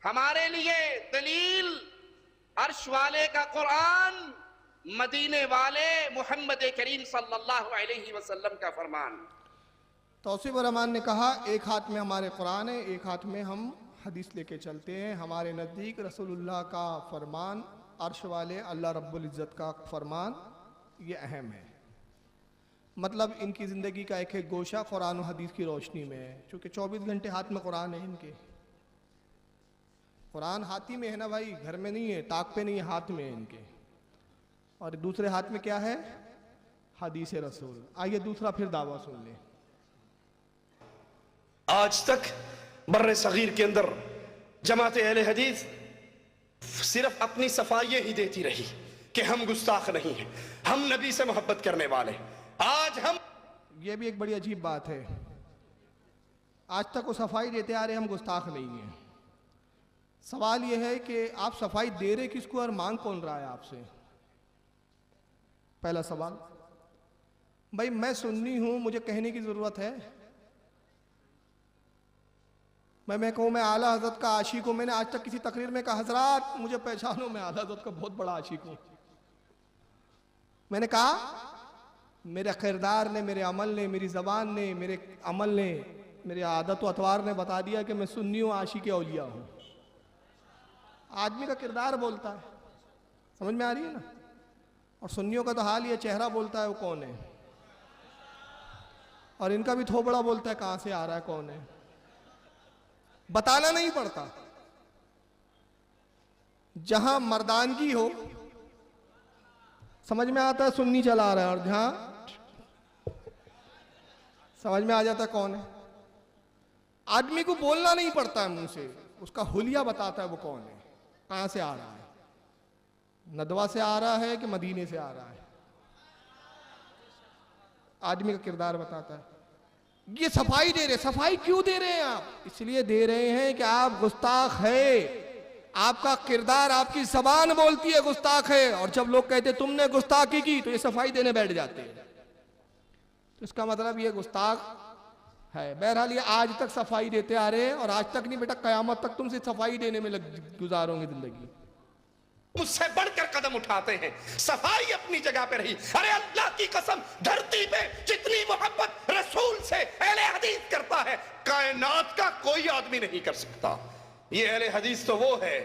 हमारे लिए दलील अर्श वाले का कुरान, मदीने वाले मोहम्मद करीम सल्लल्लाहु अलैहि वसल्लम का फरमान। तौसीफुर रहमान ने कहा एक हाथ में हमारे कुरान है, एक हाथ में हम हदीस लेके चलते हैं। हमारे नज़दीक रसूलुल्लाह का फरमान, अर्श वाले अल्लाह रब्बुल इज़्ज़त का फरमान, ये अहम है। मतलब इनकी ज़िंदगी का एक एक गोशा कुरान और हदीस की रोशनी में है, चूँकि 24 घंटे हाथ में कुरान है इनके। कुरान हाथी में है ना भाई, घर में नहीं है, ताक पे नहीं है, हाथ में है इनके। और दूसरे हाथ में क्या है? हदीस रसूल। आइए दूसरा फिर दावा सुन ले। आज तक बर्रे सगीर के अंदर जमात अहले हदीस सिर्फ अपनी सफाइयां ही देती रही कि हम गुस्ताख नहीं हैं, हम नबी से मोहब्बत करने वाले। आज हम, ये भी एक बड़ी अजीब बात है, आज तक वो सफाई देते आ रहे हम गुस्ताख नहीं हैं। सवाल ये है कि आप सफाई दे रहे किसको और मांग कौन रहा है आपसे? पहला सवाल। भाई मैं सुन्नी हूं, मुझे कहने की जरूरत है? मैं कहूं मैं आला हजरत का आशिक हूं। मैंने आज तक किसी तकरीर में कहा हजरात मुझे पहचानो, मैं आला हजरत का बहुत बड़ा आशिक हूं? मैंने कहा? मेरे किरदार ने, मेरे अमल ने, मेरी जबान ने, मेरे अमल ने, मेरे आदत व अतवार ने बता दिया कि मैं सुन्नी हूं, आशिक औलिया हूं। आदमी का किरदार बोलता है, समझ में आ रही है ना? और सुन्नियों का तो हाल ये, चेहरा बोलता है वो कौन है, और इनका भी थोबड़ा बोलता है कहां से आ रहा है, कौन है, बताना नहीं पड़ता। जहां मर्दानगी हो समझ में आता है सुन्नी चला रहा है, और जहां समझ में आ जाता है कौन है। आदमी को बोलना नहीं पड़ता है मुंह से, उसका हुलिया बताता है वो कौन है, कहां से आ रहा है, नदवा से आ रहा है कि मदीने से आ रहा है। आदमी का किरदार बताता है। ये सफाई दे रहे, सफाई क्यों दे रहे हैं आप? इसलिए दे रहे हैं कि आप गुस्ताख है, आपका किरदार, आपकी जबान बोलती है गुस्ताख है, और जब लोग कहते तुमने गुस्ताखी की तो ये सफाई देने बैठ जाते हैं। तो इसका मतलब ये गुस्ताख है। बहरहाल ये आज तक सफाई देते आ रहे हैं, और आज तक नहीं बेटा, कयामत तक तुमसे सफाई देने में गुजारोगे जिंदगी। मुझसे बढ़कर कदम उठाते हैं, सफाई अपनी जगह पे रही। अरे अल्लाह की कसम, धरती पे जितनी मोहब्बत रसूल से अहले हदीस करता है, कायनात का कोई आदमी नहीं कर सकता। ये अहले हदीस तो वो है,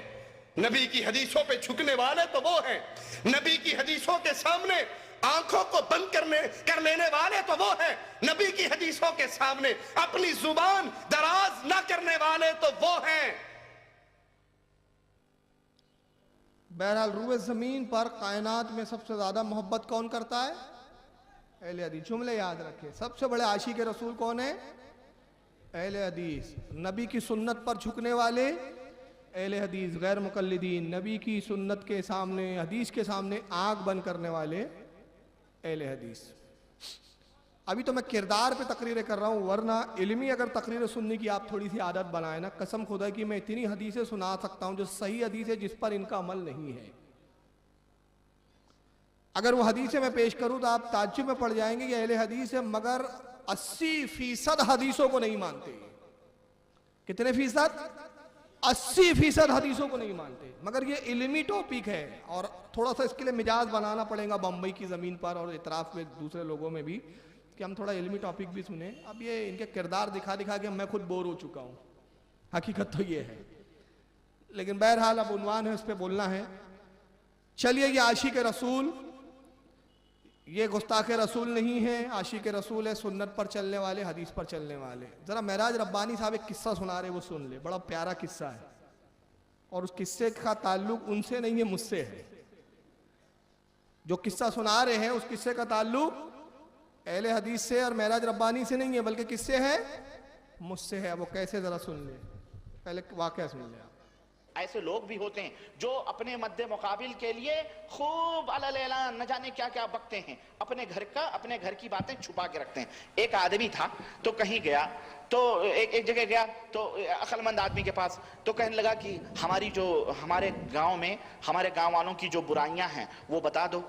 नबी की हदीसों पे झुकने वाले तो वो हैं, नबी की हदीसों के सामने आंखों को बंद कर लेने वाले तो वो हैं, नबी की हदीसों के सामने अपनी जुबान दराज ना करने वाले तो वो हैं। बहरहाल रूए जमीन पर कायनात में सबसे ज्यादा मोहब्बत कौन करता है? अहले हदीस। जुमले याद रखे, सबसे बड़े आशिक रसूल कौन है? अहले हदीस। नबी की सुन्नत पर झुकने वाले अहले हदीस, गैर मुकल्लिदीन। नबी की सुन्नत के सामने, हदीस के सामने आंख बंद करने वाले अहले हदीस। अभी तो मैं किरदार पे तकरीरें कर रहा हूं, वरना इल्मी अगर तकरीरें सुनने की आप थोड़ी सी आदत बनाए ना, कसम खुदा की मैं इतनी हदीसें सुना सकता हूं जो सही हदीस है जिस पर इनका अमल नहीं है। अगर वो हदीसें मैं पेश करूं तो आप ताज्जुब में पड़ जाएंगे कि अहले हदीस है, मगर 80% हदीसों को नहीं मानते। कितने फीसद? 80% हदीसों को नहीं मानते। मगर ये इल्मी टॉपिक है, और थोड़ा सा इसके लिए मिजाज बनाना पड़ेगा बम्बई की जमीन पर और इतराफ में दूसरे लोगों में भी, कि हम थोड़ा इल्मी टॉपिक भी सुने। अब ये इनके किरदार दिखा दिखा के मैं खुद बोर हो चुका हूं, हकीकत तो ये है। लेकिन बहरहाल अब उन्वान है, उस पर बोलना है। चलिए, ये आशिक रसूल, ये गुस्ताख रसूल नहीं है, आशिक रसूल है, सुन्नत पर चलने वाले, हदीस पर चलने वाले। जरा महराज रब्बानी साहब एक किस्सा सुना रहे, वो सुन ले, बड़ा प्यारा किस्सा है, और उस किस्से का ताल्लुक उनसे नहीं है, मुझसे है। जो किस्सा सुना रहे हैं उस किस्से का ताल्लुक अहले हदीस से और महराज रब्बानी से नहीं है, बल्कि किससे है? मुझसे है। वो कैसे, जरा सुन ले, पहले वाकया सुन ले। ऐसे लोग भी होते हैं जो अपने मद्दे मुकाबिल के लिए खूब अलग न जाने क्या क्या बकते हैं, अपने घर की बातें छुपा के रखते हैं। एक आदमी था तो कहीं गया, तो एक जगह गया तो अक्लमंद आदमी के पास, तो कहने लगा कि हमारे गांव में हमारे गांव वालों की जो बुराइयां हैं वो बता दो।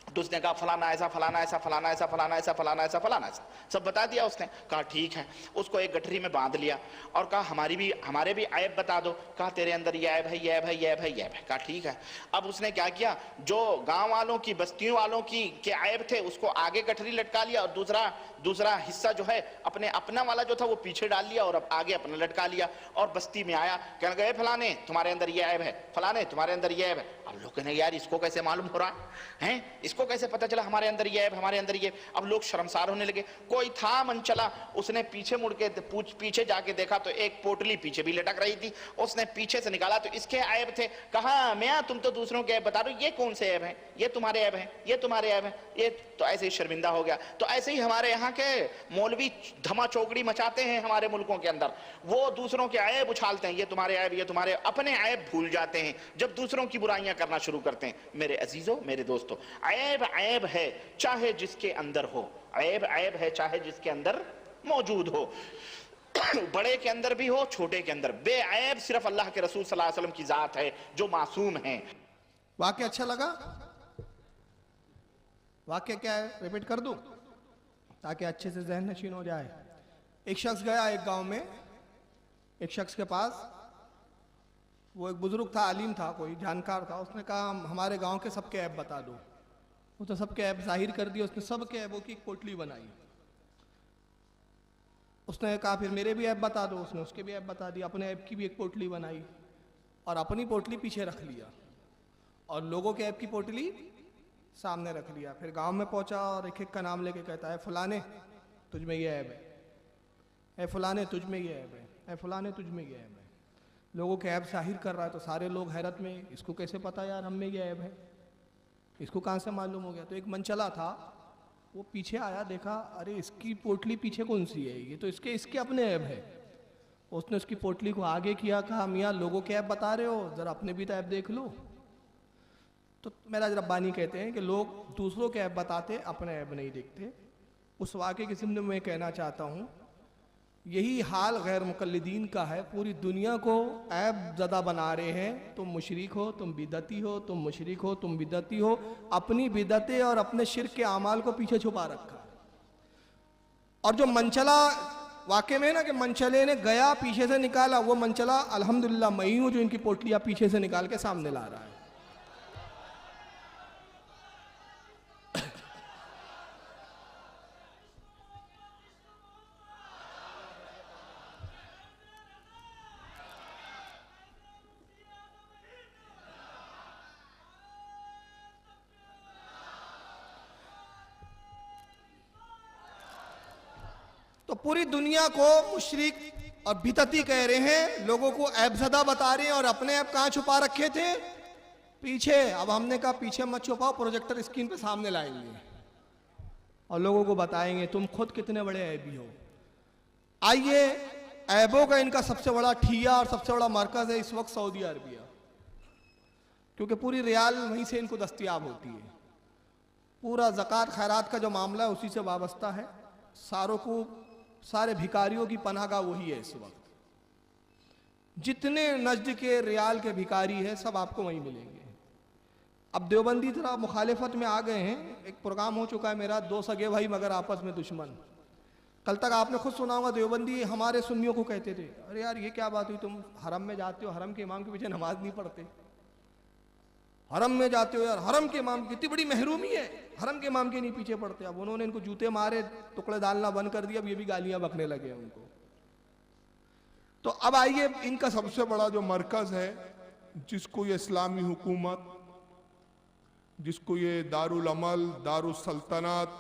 तो उसने कहा फलाना ऐसा, फलाना ऐसा, फलाना ऐसा, फलाना ऐसा, फलाना ऐसा, फलाना ऐसा, सब बता दिया उसने। कहा ठीक है। उसको एक गठरी में बांध लिया और कहा हमारे भी ऐब बता दो। कहा तेरे अंदर ये ऐब है, ये ऐब है, ये ऐब है, ये ऐब है। कहा ठीक है। अब उसने क्या किया, जो गांव वालों की, बस्तियों वालों की के ऐब थे उसको आगे गठरी लटका लिया, और दूसरा हिस्सा जो है अपना वाला जो था वो पीछे डाल लिया, और अब आगे अपना लटका लिया। और बस्ती में आया, कहने गए फलाने तुम्हारे अंदर ये ऐब है, फलाने तुम्हारे अंदर ये ऐब है। अब लोग कहने यार इसको कैसे मालूम हो रहा है, इसको इसको कैसे पता चला हमारे अंदर ये ऐब, हमारे अंदर ये? अब लोग शर्मसार होने लगे। कोई था मनचला, उसने पीछे मुड़ के पीछे जाके देखा तो एक पोटली पीछे भी लटक रही थी, उसने पीछे से निकाला तो इसके ऐब थे। कहा मियां तुम तो दूसरों के ऐब बता रहे हो, ये कौन से ऐब हैं? ये तुम्हारे ऐब हैं, ये तुम्हारे ऐब हैं। ये तो ऐसे ही शर्मिंदा हो गया। तो ऐसे ही हमारे यहाँ के मौलवी धमा चौकड़ी मचाते हैं हमारे मुल्कों के अंदर, वो दूसरों के ऐब उछालते हैं, ये तुम्हारे ऐब, ये तुम्हारे, अपने ऐब भूल जाते हैं जब दूसरों की बुराइयां करना शुरू करते हैं। मेरे अजीजों, मेरे दोस्तों, ऐब ऐब है चाहे जिसके अंदर हो, ऐब ऐब है चाहे जिसके अंदर मौजूद हो, बड़े के अंदर भी हो, छोटे के अंदर। बेऐब सिर्फ अल्लाह के रसूल सल्लल्लाहु अलैहि वसल्लम की जात है जो मासूम है। वाक्य अच्छा लगा? वाक्य क्या है, रिपीट कर दूं ताकि अच्छे से जहन नशीन हो जाए। एक शख्स गया एक गांव में, एक शख्स के पास, वो एक बुजुर्ग था, आलिम था, कोई जानकार था। उसने कहा हमारे गांव के सबके ऐब बता दो। वो तो सबके ऐब जाहिर कर दिए, उसने सबके ऐबों की एक पोटली बनाई। उसने कहा फिर मेरे भी ऐब बता दो। उसने उसके भी ऐब बता दिया, अपने ऐब की भी एक पोटली बनाई और अपनी पोटली पीछे रख लिया और लोगों के ऐब की पोटली सामने रख लिया। फिर गांव में पहुंचा और एक एक का नाम लेके कहता है फलाने तुझ में ये ऐब है, फलाने तुझ में ये ऐब है, फलाने तुझ में ये ऐब है। लोगों के ऐब जाहिर कर रहा है तो सारे लोग हैरत में, इसको कैसे पता यार हम में ये ऐब है, इसको कहाँ से मालूम हो गया? तो एक मनचला था, वो पीछे आया, देखा अरे इसकी पोटली पीछे कौन सी है, ये तो इसके अपने ऐब है। उसने उसकी पोटली को आगे किया, कहा मियाँ लोगों के ऐब बता रहे हो, जरा अपने भी तो ऐब देख लो। तो मेरा रब्बानी कहते हैं कि लोग दूसरों के ऐब बताते, अपने ऐब नहीं देखते। उस वाक़े की ज़िम्मे में कहना चाहता हूँ, यही हाल गैर मुक़ल्लिदीन का है। पूरी दुनिया को ऐब ज़दा बना रहे हैं, तुम मुशरिक हो, तुम बिदती हो, तुम मुशरिक हो, तुम बिदती हो। अपनी बिदतें और अपने शिर्क के आमाल को पीछे छुपा रखा है। और जो मनचला वाक़े में है ना कि मनचले ने गया पीछे से निकाला, वो मनचला अल्हम्दुलिल्लाह मैं ही हूँ जो इनकी पोटलियाँ पीछे से निकाल के सामने ला रहा है। तो पूरी दुनिया को मुशरिक और बिदती कह रहे हैं, लोगों को ऐबज़दा बता रहे हैं और अपने ऐब कहाँ छुपा रखे थे? पीछे। अब हमने कहा पीछे मत छुपाओ, प्रोजेक्टर स्क्रीन पे सामने लाएंगे और लोगों को बताएंगे तुम खुद कितने बड़े ऐबी हो। आइए, ऐबों का इनका सबसे बड़ा ठिया और सबसे बड़ा मरकज है इस वक्त सऊदी अरबिया, क्योंकि पूरी रियाल वहीं से इनको दस्तयाब होती है। पूरा ज़कात खैरात का जो मामला है उसी से वाबस्ता है। सारे भिखारियों की पनाहगाह वही है इस वक्त। जितने नजद के रियाल के भिखारी है सब आपको वहीं मिलेंगे। अब देवबंदी थोड़ा मुखालिफत में आ गए हैं। एक प्रोग्राम हो चुका है मेरा, दो सगे भाई मगर आपस में दुश्मन। कल तक आपने खुद सुना होगा देवबंदी हमारे सुन्नियों को कहते थे अरे यार ये क्या बात हुई, तुम हरम में जाते हो, हरम के इमाम के पीछे नमाज नहीं पढ़ते, हरम में जाते हो यार, हरम के इमाम की इतनी बड़ी महरूमी है, हरम के इमाम के नहीं पीछे पड़ते। अब उन्होंने इनको जूते मारे, टुकड़े डालना बंद कर दिया, अब ये भी गालियां बकने लगे हैं उनको। तो अब आइए, इनका सबसे बड़ा जो मरकज है, जिसको ये इस्लामी हुकूमत, जिसको ये दारुल अमल, दारुल सल्तनत,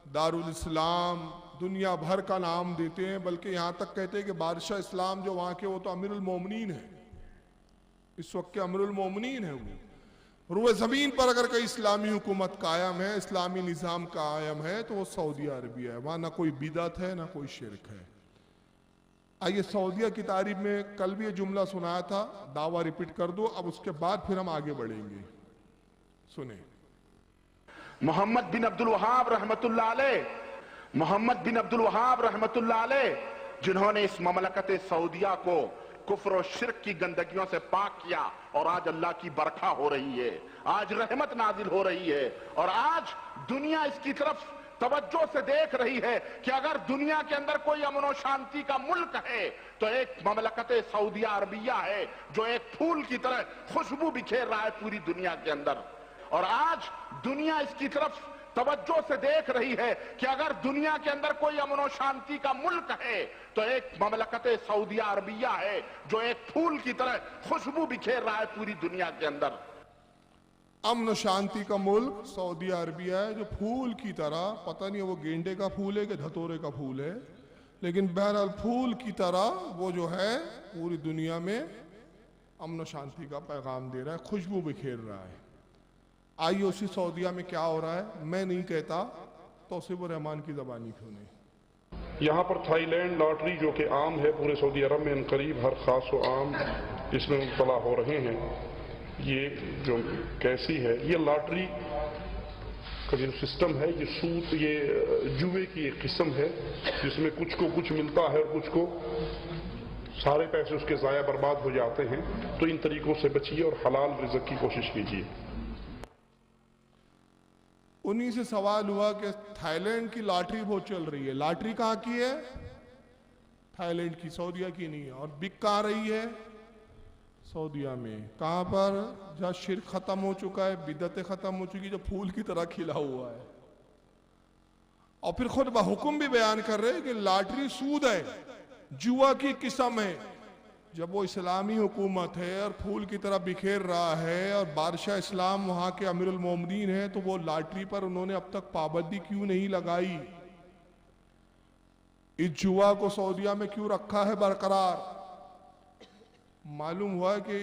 दारुल इस्लाम, दुनिया भर का नाम देते हैं, बल्कि यहाँ तक कहते हैं कि बादशाह इस्लाम जो वहाँ के वो तो अमीरुल मोमिनीन है, इस वक्त के अमीरुल मोमिनीन है वो। रुए ज़मीन पर अगर कोई इस्लामी हुकूमत कायम है, इस्लामी निज़ाम कायम है, तो वो सऊदी अरबिया है। वहाँ ना कोई बिदत है ना कोई शिरक है। आइए, सऊदिया की तारीफ में कल भी ये जुमला सुनाया था, दावा रिपीट कर दो, अब उसके बाद फिर हम आगे बढ़ेंगे। सुने। मोहम्मद बिन अब्दुल वहाब रहमतुल्लाह अलैह, मोहम्मद बिन अब्दुल वहाब रहमतुल्लाह अलैह, जिन्होंने इस ममलकत सऊदिया को कुफ्र और शिर्क की गंदगियों से पाक किया, और आज अल्लाह की बरखा हो रही है, आज रहमत नाजिल हो रही है, और आज दुनिया इसकी तरफ तवज्जो से देख रही है कि अगर दुनिया के अंदर कोई अमन और शांति का मुल्क है तो एक ममलकत सऊदिया अरबिया है, जो एक फूल की तरह खुशबू बिखेर रहा है पूरी दुनिया के अंदर। और आज दुनिया इसकी तरफ तवज्जो से देख रही है कि अगर दुनिया के अंदर कोई अमन और शांति का मुल्क है तो एक ममलकत सऊदिया अरबिया है, जो एक फूल की तरह खुशबू बिखेर रहा है पूरी दुनिया के अंदर। अमन शांति का मुल्क सऊदी अरबिया है, जो फूल की तरह, पता नहीं वो गेंडे का फूल है कि धतोरे का फूल है, लेकिन बहरहाल फूल की तरह वो जो है पूरी दुनिया में अमन शांति का पैगाम दे रहा है, खुशबू बिखेर रहा है। आइए उसी सऊदिया में क्या हो रहा है, मैं नहीं कहता, तौसीफ रहमान की ज़बानी क्यों नहीं। यहाँ पर थाईलैंड लॉटरी जो कि आम है पूरे सऊदी अरब में, करीब हर खास व आम इसमें मुब्तला हो रहे हैं। ये जो कैसी है, ये लॉटरी का जो सिस्टम है, ये सूद, ये जुए की एक किस्म है जिसमें कुछ को कुछ मिलता है और कुछ को सारे पैसे उसके ज़ाया बर्बाद हो जाते हैं। तो इन तरीकों से बचिए और हलाल रिज़्क की कोशिश कीजिए। उन्हीं से सवाल हुआ कि थाईलैंड की लॉटरी बहुत चल रही है। लॉटरी कहाँ की है? थाईलैंड की, सऊदिया की नहीं है। और बिक कहाँ रही है? सऊदिया में। कहाँ पर? जहाँ शिर्क खत्म हो चुका है, बिदतें खत्म हो चुकी, जो फूल की तरह खिला हुआ है। और फिर खुद बहुकुम भी बयान कर रहे हैं कि लॉटरी सूद है, जुआ की किस्म है। जब वो इस्लामी हुकूमत है और फूल की तरह बिखेर रहा है और बादशाह इस्लाम वहां के अमीरुल मोमिनीन है, तो वो लॉटरी पर उन्होंने अब तक पाबंदी क्यों नहीं लगाई? इस जुआ को सऊदिया में क्यों रखा है बरकरार? मालूम हुआ कि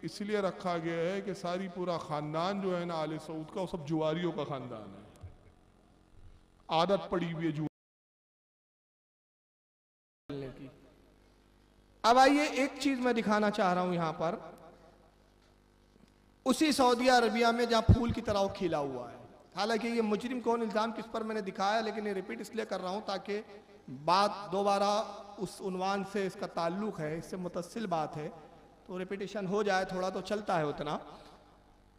इसलिए रखा गया है कि सारी पूरा खानदान जो है ना आले सऊद का, वो सब जुआरियों का खानदान है, आदत पड़ी हुई है जुआ की। अब आइए एक चीज मैं दिखाना चाह रहा हूं यहां पर, उसी सऊदी अरबिया में जहां फूल की तरह वो खिला हुआ है। हालांकि ये मुजरिम कौन, इल्जाम किस पर मैंने दिखाया, लेकिन ये रिपीट इसलिए कर रहा हूं ताकि बात दोबारा उस उन्वान से इसका ताल्लुक है, इससे मुतस्सिल बात है, तो रिपीटेशन हो जाए, थोड़ा तो चलता है उतना,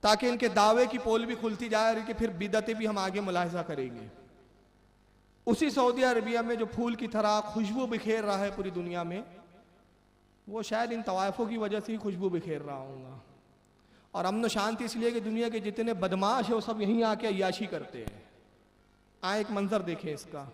ताकि इनके दावे की पोल भी खुलती जाए और कि फिर बिदतें भी हम आगे मुलाहिजा करेंगे। उसी सऊदी अरबिया में जो फूल की तरह खुशबू बिखेर रहा है पूरी दुनिया में, वो शायद इन तवायफों की वजह से ही खुशबू बिखेर रहा हूँगा। और अमन शांति इसलिए कि दुनिया के जितने बदमाश है वो सब यहीं आके अय्याशी करते हैं। आए एक मंजर देखें इसका।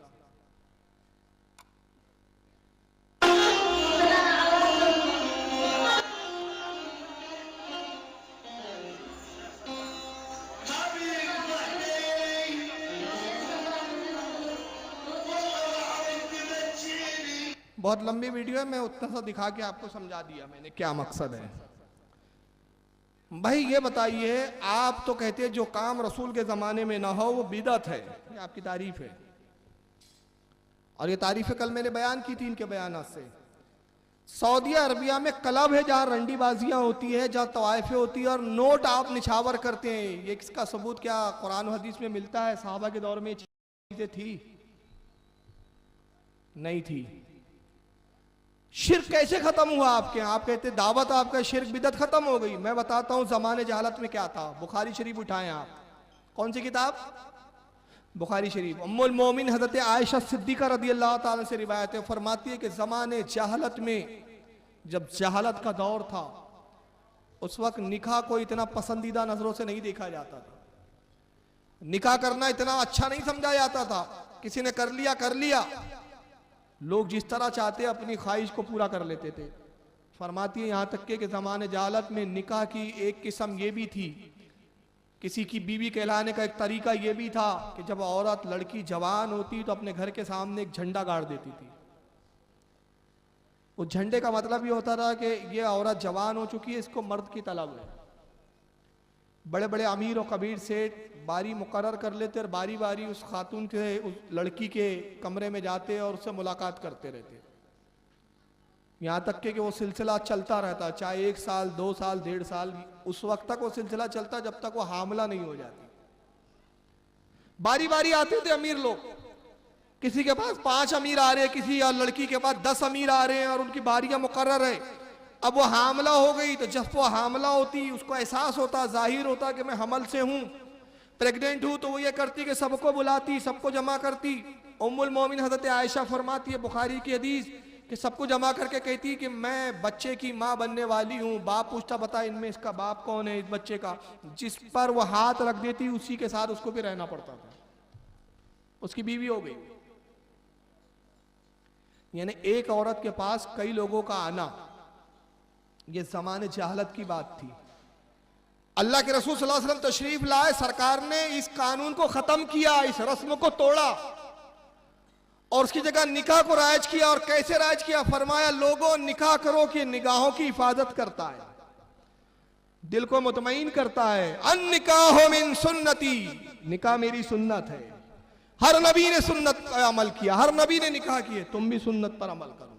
बहुत लंबी वीडियो है, मैं उतना सा दिखा के आपको समझा दिया मैंने क्या मकसद है। भाई ये बताइए, आप तो कहते हैं जो काम रसूल के जमाने में ना हो वो बिदअत है, ये आपकी तारीफ है, और ये तारीफें कल मैंने बयान की थी इनके बयान से। सऊदी अरबिया में क्लब है जहां रंडीबाजियां होती है, जहां तवाइफें होती है और नोट आप निछावर करते हैं। ये किसका सबूत क्या कुरान और हदीस में मिलता है? सहाबा के दौर में चीजें थी? नहीं थी। शिर्क कैसे खत्म हुआ आपके यहाँ? आप कहते दावत आपका शिर्क बिदत खत्म हो गई। मैं बताता हूँ जमाने जहालत में क्या था। बुखारी शरीफ उठाएं आप, कौन सी किताब? बुखारी शरीफ। उम्मुल मोमिन हजरत आयशा सिद्दीका रदियल्लाहु ताला से रिवायत है, फरमाती है कि जमाने जहालत में, जब जहालत का दौर था, उस वक्त निकाह को इतना पसंदीदा नजरों से नहीं देखा जाता था। निकाह करना इतना अच्छा नहीं समझा जाता था। किसी ने कर लिया, लोग जिस तरह चाहते अपनी ख्वाहिश को पूरा कर लेते थे। फरमाती है यहाँ तक के ज़माने जहालत में निकाह की एक किस्म ये भी थी, किसी की बीवी कहलाने का एक तरीका ये भी था कि जब औरत लड़की जवान होती तो अपने घर के सामने एक झंडा गाड़ देती थी। उस झंडे का मतलब ये होता था कि ये औरत जवान हो चुकी है, इसको मर्द की तलब है। बड़े बड़े अमीर और कबीर सेठ बारी मुकर्रर कर लेते और बारी बारी उस खातून के, उस लड़की के कमरे में जाते और उससे मुलाकात करते रहते, यहाँ तक कि वो सिलसिला चलता रहता, चाहे 1 साल 2 साल 1.5 साल, उस वक्त तक वो सिलसिला चलता जब तक वो हामला नहीं हो जाती। बारी बारी आते थे अमीर लोग, किसी के पास 5 अमीर आ रहे हैं, किसी लड़की के पास 10 अमीर आ रहे हैं और उनकी बारियां मुकर्रर है। अब वो हामला हो गई तो जब वो हामला होती उसको एहसास होता, जाहिर होता कि मैं हमल से हूं, प्रेग्नेंट हूं, तो वो ये करती कि सबको बुलाती, सबको जमा करती। उम्मुल मोमिन हजरत आयशा फरमाती है, बुखारी की हदीस, कि सबको जमा करके कहती कि मैं बच्चे की माँ बनने वाली हूँ। बाप पूछता, बता इनमें इसका बाप कौन है इस बच्चे का? जिस पर वो हाथ रख देती उसी के साथ उसको भी रहना पड़ता था, उसकी बीवी हो गई। यानी एक औरत के पास कई लोगों का आना, ये जमाने जहालत की बात थी। अल्लाह के रसूल सल्लल्लाहु अलैहि वसल्लम तशरीफ लाए, सरकार ने इस कानून को खत्म किया, इस रस्म को तोड़ा और उसकी जगह निकाह को राइज किया। और कैसे राइज किया? फरमाया लोगों निकाह करो कि निगाहों की हिफाजत करता है, दिल को मुतमईन करता है। अन निकाह मिन सुन्नती, निकाह मेरी सुन्नत है। हर नबी ने सुन्नत पर अमल किया, हर नबी ने निकाह किए, तुम भी सुन्नत पर अमल करो।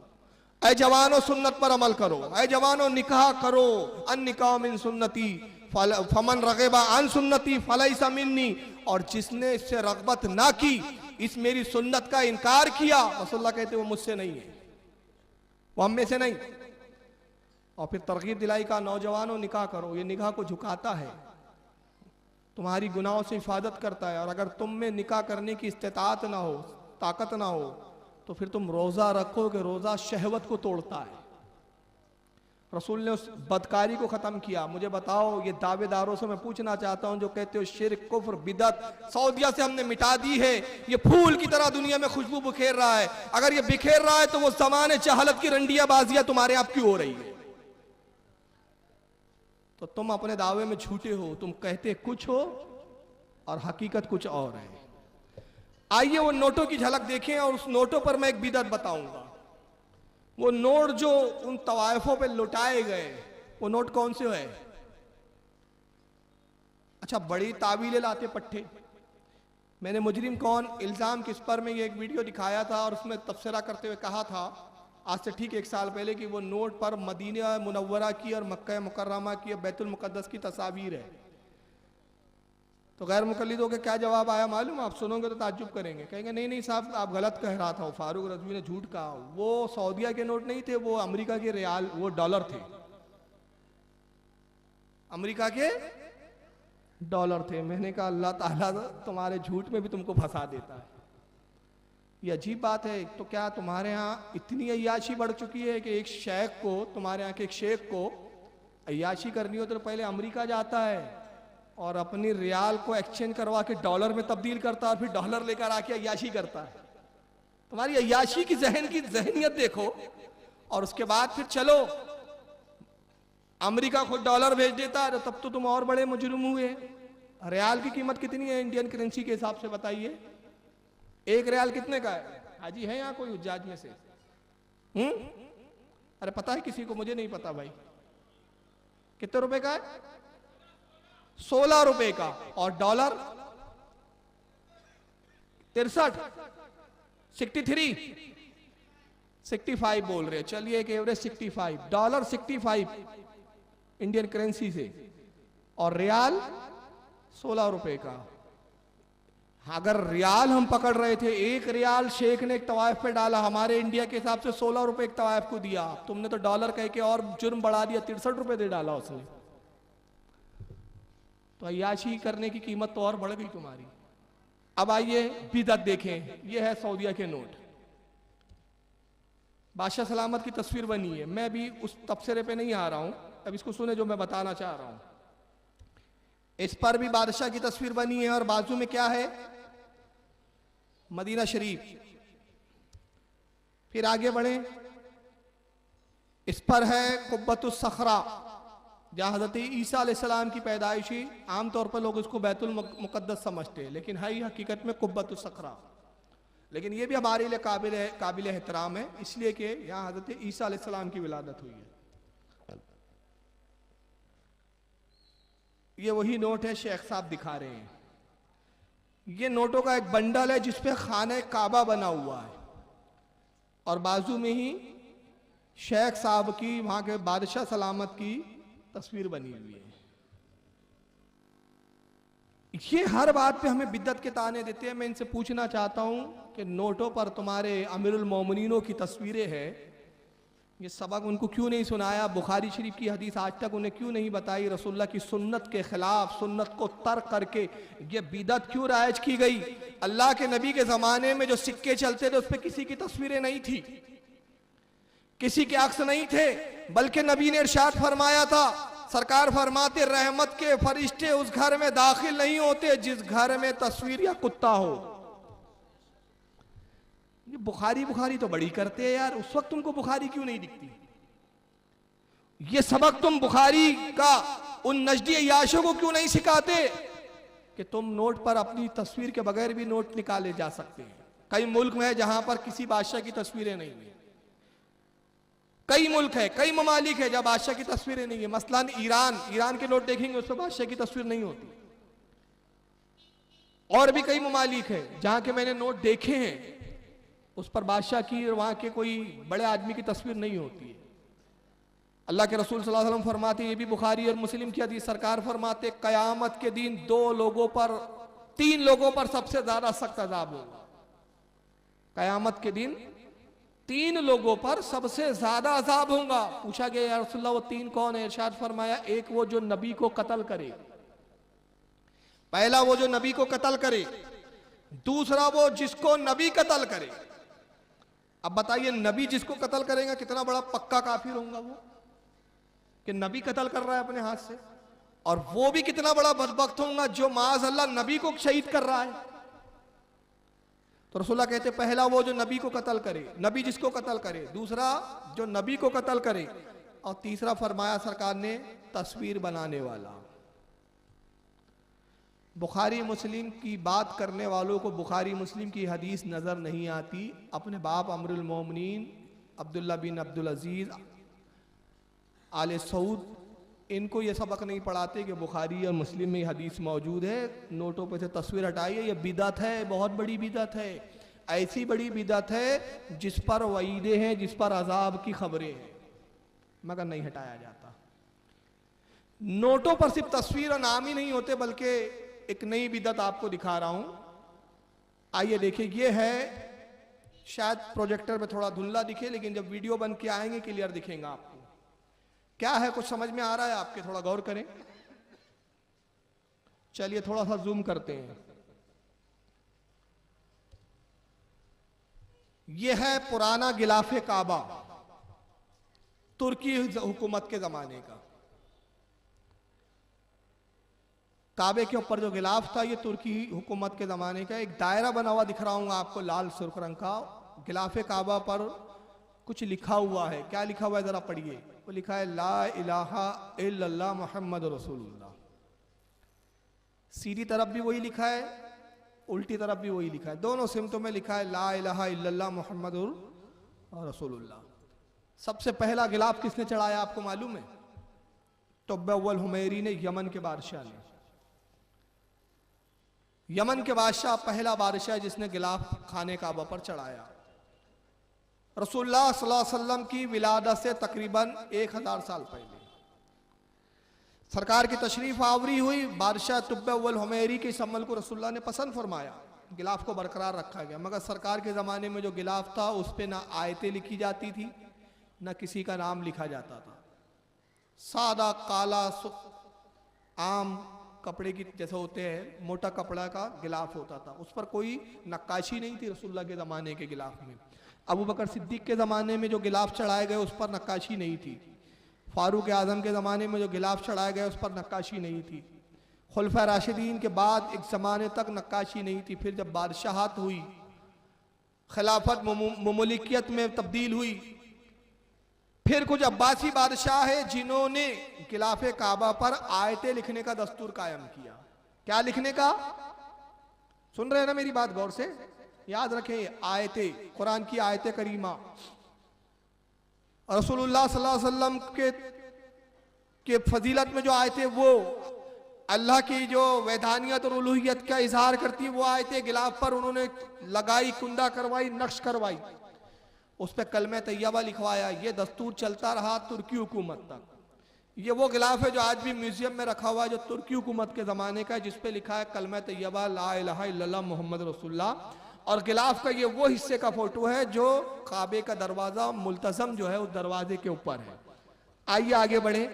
ऐ जवानों सुन्नत पर अमल करो, ऐ जवानों निकाह करो। अन निकाह मिन सुन्नती फमन रग़िबा अन सुन्नती फलैसा मिन्नी, और जिसने इससे रग़बत ना की, इस मेरी सुन्नत का इनकार किया, रसूलुल्लाह कहते वो मुझसे नहीं है, वो हम में से नहीं। और फिर तरगीब दिलाई का नौजवानों निकाह करो, ये निकाह को झुकाता है, तुम्हारी गुनाहों से हिफाजत करता है। और अगर तुम में निकाह करने की इस्तिताअत ना हो, ताकत ना हो, तो फिर तुम रोजा रखो कि रोजा शहवत को तोड़ता है। रसूल ने उस बदकारी को खत्म किया। मुझे बताओ, ये दावेदारों से मैं पूछना चाहता हूं जो कहते हो शिर्क, कुफ्र, बिदत सऊदिया से हमने मिटा दी है, ये फूल की तरह दुनिया में खुशबू बिखेर रहा है, अगर ये बिखेर रहा है तो वो ज़माने जहालत की रंडियाबाजियां तुम्हारे आप क्यों हो रही है? तो तुम अपने दावे में झूठे हो, तुम कहते कुछ हो और हकीकत कुछ और है। आइए वो नोटों की झलक देखें और उस नोटों पर मैं एक बिदअत बताऊंगा। वो नोट जो उन तवायफों पे लुटाए गए, वो नोट कौन से है? अच्छा, बड़ी तावीले लाते पट्टे। मैंने मुजरिम कौन, इल्जाम किस पर में ये एक वीडियो दिखाया था और उसमें तबसरा करते हुए कहा था आज से ठीक 1 साल पहले कि वो नोट पर मदीना मुनव्वरा की और मक्का मुकर्रमा की और बैतुल मुकद्दस की तस्वीर है। तो गैर मुकल्लिदों के क्या जवाब आया मालूम? आप सुनोगे तो ताज्जुब करेंगे, कहेंगे नहीं नहीं साहब आप गलत कह रहा था, फारूक रज़वी ने झूठ कहा। वो सऊदिया के नोट नहीं थे, वो अमेरिका के रियाल, वो डॉलर थे, अमेरिका के डॉलर थे। मैंने कहा अल्लाह ताला तुम्हारे झूठ में भी तुमको फंसा देता है। ये अजीब बात है। तो क्या तुम्हारे यहाँ इतनी अय्याशी बढ़ चुकी है कि एक शेख को, तुम्हारे यहाँ के एक शेख को अय्याशी करनी हो तो पहले अमेरिका जाता है और अपनी रियाल को एक्सचेंज करवा के डॉलर में तब्दील करता है और फिर डॉलर लेकर आके अय्याशी करता है। तुम्हारी अय्याशी की जहनियत देखो। और उसके बाद फिर चलो अमेरिका खुद डॉलर भेज देता है, तब तो तुम और बड़े मुजरिम हुए। रियाल की कीमत कितनी है इंडियन करेंसी के हिसाब से बताइए? 1 रियाल कितने का है? हाजी है यहाँ कोई हुज्जाज में से? अरे पता है किसी को? मुझे नहीं पता भाई। कितने रुपए का है? 16 रुपए का। और डॉलर 63, 63, 65 बोल रहे। चलिए एक एवरेज 65, डॉलर 65 इंडियन करेंसी से, और रियाल 16 रुपए का। अगर रियाल हम पकड़ रहे थे, 1 रियाल शेख ने एक तवायफ पे डाला, हमारे इंडिया के हिसाब से 16 रुपए एक तवायफ को दिया, तुमने तो डॉलर कह के और जुर्म बढ़ा दिया, 63 रुपए दे डाला उसने। तो अय्याशी करने की कीमत तो और बढ़ गई तुम्हारी। अब आइए बिदअत देखें। ये है सऊदिया के नोट, बादशाह सलामत की तस्वीर बनी है। मैं भी उस तबसरे पे नहीं आ रहा हूं, अब इसको सुने जो मैं बताना चाह रहा हूं। इस पर भी बादशाह की तस्वीर बनी है और बाजू में क्या है? मदीना शरीफ। फिर आगे बढ़े, इस पर है कुब्बतुस सखरा, जहां हजरत ईसा अलैहिस्सलाम की पैदाइशी। आमतौर पर लोग इसको बैतुल मुकद्दस समझते हैं, लेकिन है हकीकत में कुब्बतुस सखरा। लेकिन यह भी हमारे लिए काबिल एहतराम है, इसलिए कि यहाँ हजरत ईसा अलैहिस्सलाम की विलादत हुई है। ये वही नोट है शेख साहब दिखा रहे हैं। ये नोटों का एक बंडल है जिसपे खाने काबा बना हुआ है और बाजू में ही शेख साहब की, वहां के बादशाह सलामत की तस्वीर बनी हुई है। ये हर बात पे हमें बिद्दत के ताने देते हैं। मैं इनसे पूछना चाहता हूं कि नोटों पर तुम्हारे अमीरुल मोमिनीनों की तस्वीरें हैं, ये सबक उनको क्यों नहीं सुनाया? बुखारी शरीफ की हदीस आज तक उन्हें क्यों नहीं बताई? रसूलुल्लाह की सुन्नत के खिलाफ, सुन्नत को तर्क करके ये बिदअत क्यों राइज की गई? अल्लाह के नबी के जमाने में जो सिक्के चलते थे उस पर किसी की तस्वीरें नहीं थी, किसी के अक्स नहीं थे, बल्कि नबी ने इरशाद फरमाया था, सरकार फरमाते रहमत के फरिश्ते उस घर में दाखिल नहीं होते जिस घर में तस्वीर या कुत्ता हो। ये बुखारी तो बड़ी करते हैं यार, उस वक्त तुमको बुखारी क्यों नहीं दिखती? ये सबक तुम बुखारी का उन नजदी अय्याशों को क्यों नहीं सिखाते कि तुम नोट पर अपनी तस्वीर के बगैर भी नोट निकाले जा सकते हैं। कई मुल्क में है जहां पर किसी बादशाह की तस्वीरें नहीं है, कई मुल्क है, कई ममालिक है जहां बादशाह की तस्वीरें नहीं है। मसलन ईरान के नोट देखेंगे उस पर बादशाह की तस्वीर नहीं होती। और भी कई ममालिक है जहां के मैंने नोट देखे हैं उस पर बादशाह की और वहां के कोई बड़े आदमी की तस्वीर नहीं होती है। अल्लाह के रसूल सल्लल्लाहु अलैहि वसल्लम फरमाते, ये भी बुखारी और मुस्लिम की हदीस, सरकार फरमाते कयामत के दिन तीन लोगों पर सबसे ज्यादा सख्त अजाब होगा। कयामत के दिन 3 लोगों पर सबसे ज्यादा अजाब होगा। पूछा गया या रसूलल्लाह वो 3 कौन है? इरशाद फरमाया, एक वो जो नबी को कत्ल करे, पहला वो जो नबी को कत्ल करे, दूसरा वो जिसको नबी कत्ल करे। अब बताइए नबी जिसको कत्ल करेगा कितना बड़ा पक्का काफिर होगा वो, कि नबी कत्ल कर रहा है अपने हाथ से, और वो भी कितना बड़ा बदबख्त होगा जो माज़ अल्लाह नबी को शहीद कर रहा है। तो रसूलुल्लाह कहते पहला वो जो नबी को कत्ल करे, नबी जिसको कत्ल करे, दूसरा जो नबी को कत्ल करे, और तीसरा फरमाया सरकार ने तस्वीर बनाने वाला। बुखारी मुस्लिम की बात करने वालों को बुखारी मुस्लिम की हदीस नजर नहीं आती। अपने बाप अमीरुल मोमिनीन अब्दुल्ला बिन अब्दुल अजीज आले सऊद इनको ये सबक नहीं पढ़ाते कि बुखारी और मुस्लिम में हदीस मौजूद है, नोटों पे से तस्वीर हटाइए, ये बिदअत है, बहुत बड़ी बिदअत है। ऐसी बड़ी बिदअत है जिस पर वईदे हैं, जिस पर अजाब की खबरें हैं, मगर नहीं हटाया जाता। नोटों पर सिर्फ तस्वीर और नाम ही नहीं होते, बल्कि एक नई बिदअत आपको दिखा रहा हूं। आइए देखिए, ये है, शायद प्रोजेक्टर में थोड़ा धुंधला दिखे, लेकिन जब वीडियो बन के आएंगे क्लियर दिखेगा आपको। क्या है, कुछ समझ में आ रहा है आपके? थोड़ा गौर करें। चलिए थोड़ा सा जूम करते हैं। यह है पुराना गिलाफ काबा, तुर्की हुकूमत के जमाने का। काबे के ऊपर जो गिलाफ था ये तुर्की हुकूमत के ज़माने का। एक दायरा बना हुआ दिख रहा हूँ आपको, लाल सुर्ख रंग का। गिलाफ काबा पर कुछ लिखा हुआ है। क्या लिखा हुआ है ज़रा पढ़िए। वो लिखा है ला इलाहा इल्लल्लाह मुहम्मद रसूलुल्लाह। सीधी तरफ भी वही लिखा है, उल्टी तरफ भी वही लिखा है, दोनों सिमतों में लिखा है ला इलाहा इल्लल्लाह मुहम्मद रसूलुल्लाह। सबसे पहला गिलाफ किसने चढ़ाया आपको मालूम है? तुब्बा अव्वल हुमैरी ने, यमन के बादशाह ने। यमन के बादशाह पहला बादशाह जिसने गिलाफ खाने काबा पर चढ़ाया। रसूलुल्लाह सल्लल्लाहु अलैहि वसल्लम की विलादत से तकरीबन 1000 साल पहले सरकार की तशरीफ आवरी हुई। बादशाह तुब्बा अव्वल हुमैरी के इस अमल को रसूलुल्लाह ने पसंद फरमाया, गिलाफ को बरकरार रखा गया। मगर सरकार के ज़माने में जो गिलाफ था उस पर ना आयतें लिखी जाती थी, ना किसी का नाम लिखा जाता था। सादा काला आम कपड़े की जैसे होते हैं, मोटा कपड़ा का गिलाफ होता था, उस पर कोई नक्काशी नहीं थी। रसूलुल्लाह के ज़माने के गिलाफ में अबू बकर सिद्दीक के ज़माने में जो गिलाफ चढ़ाए गए उस पर नक्काशी नहीं थी। फारूक आज़म के ज़माने में जो गिलाफ चढ़ाए गए उस पर नक्काशी नहीं थी। खुलफा राशिदीन के बाद एक ज़माने तक नक्काशी नहीं थी। फिर जब बादशाहत हुई, खिलाफत मुमलिकियत में तब्दील हुई, फिर कुछ अब्बासी बादशाह है जिन्होंने गिलाफ काबा पर आयतें लिखने का दस्तूर कायम किया। क्या लिखने का? सुन रहे हैं ना मेरी बात गौर से? याद रखें, आयतें, कुरान की आयतें करीमा, रसूलुल्लाह सल्लल्लाहु अलैहि वसल्लम के फजीलत में जो आयतें, वो अल्लाह की जो वैधानियत और उलूहियत का इजहार करती है, वो आयतें गिलाफ पर उन्होंने लगाई, कुंदा करवाई, नक्श करवाई, उस पर कलमे तैयबा लिखवाया। ये दस्तूर चलता रहा तुर्की हुकूमत तक। ये वो गिलाफ है जो आज भी म्यूजियम में रखा हुआ है, जो तुर्की हुकूमत के ज़माने का है, जिस पे लिखा है कलमे तैयबा ला इलाहा इल्लल्लाह मुहम्मद रसूलुल्लाह। और गिलाफ का ये वो हिस्से का फोटो है जो काबे का दरवाज़ा मुल्तज़म जो है उस दरवाजे के ऊपर है। आइए आगे बढ़े।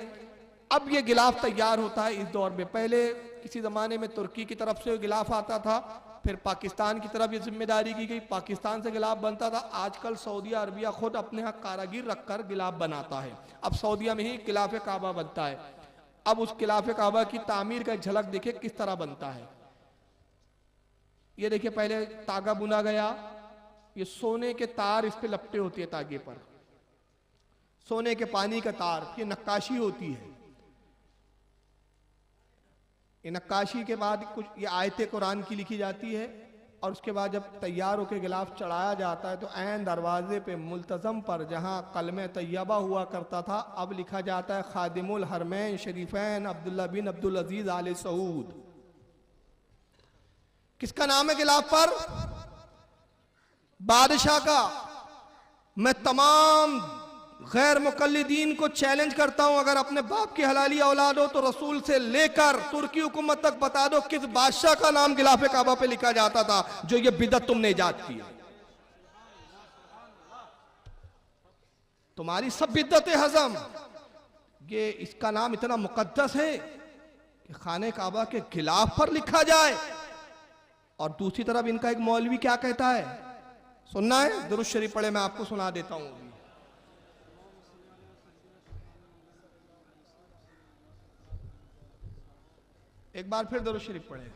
अब ये गिलाफ तैयार होता है इस दौर में। पहले किसी ज़माने में तुर्की की तरफ से गिलाफ आता था, फिर पाकिस्तान की तरफ ये जिम्मेदारी की गई, पाकिस्तान से गिलाफ बनता था। आजकल सऊदी अरबिया खुद अपने यहाँ कारागिर रखकर गिलाफ बनाता है। अब सऊदिया में ही गिलाफ काबा बनता है। अब उस गिलाफ काबा की तामीर का एक झलक देखिए किस तरह बनता है। ये देखिए, पहले तागा बुना गया, ये सोने के तार इस पे लपटे होती है तागे पर, सोने के पानी का तार, ये नक्काशी होती है। ये नक्काशी के बाद कुछ ये आयतें कुरान की लिखी जाती है और उसके बाद जब तैयार होकर गिलाफ चढ़ाया जाता है तो ऐन दरवाजे पे मुल्तज़म पर जहां कलमे तैयबा हुआ करता था अब लिखा जाता है खादिमुल हरमैन शरीफैन अब्दुल्ला बिन अब्दुल अजीज आले सऊद। किसका नाम है गिलाफ पर? बादशाह का। मैं तमाम गैर मुकल्लिदीन को चैलेंज करता हूं, अगर अपने बाप की हलाली औलाद हो तो रसूल से लेकर तुर्की हुकूमत तक बता दो किस बादशाह का नाम गिलाफे काबा पे लिखा जाता था जो ये बिदअत तुमने इजाद की है। तुम्हारी सब बिदअत हजम, ये इसका नाम इतना मुकद्दस है कि खाने काबा के गिलाफ पर लिखा जाए। और दूसरी तरफ इनका एक मौलवी क्या कहता है, सुनना है? दुरूद शरीफ पढ़े, मैं आपको सुना देता हूं। एक बार फिर दुरूद शरीफ पढ़े।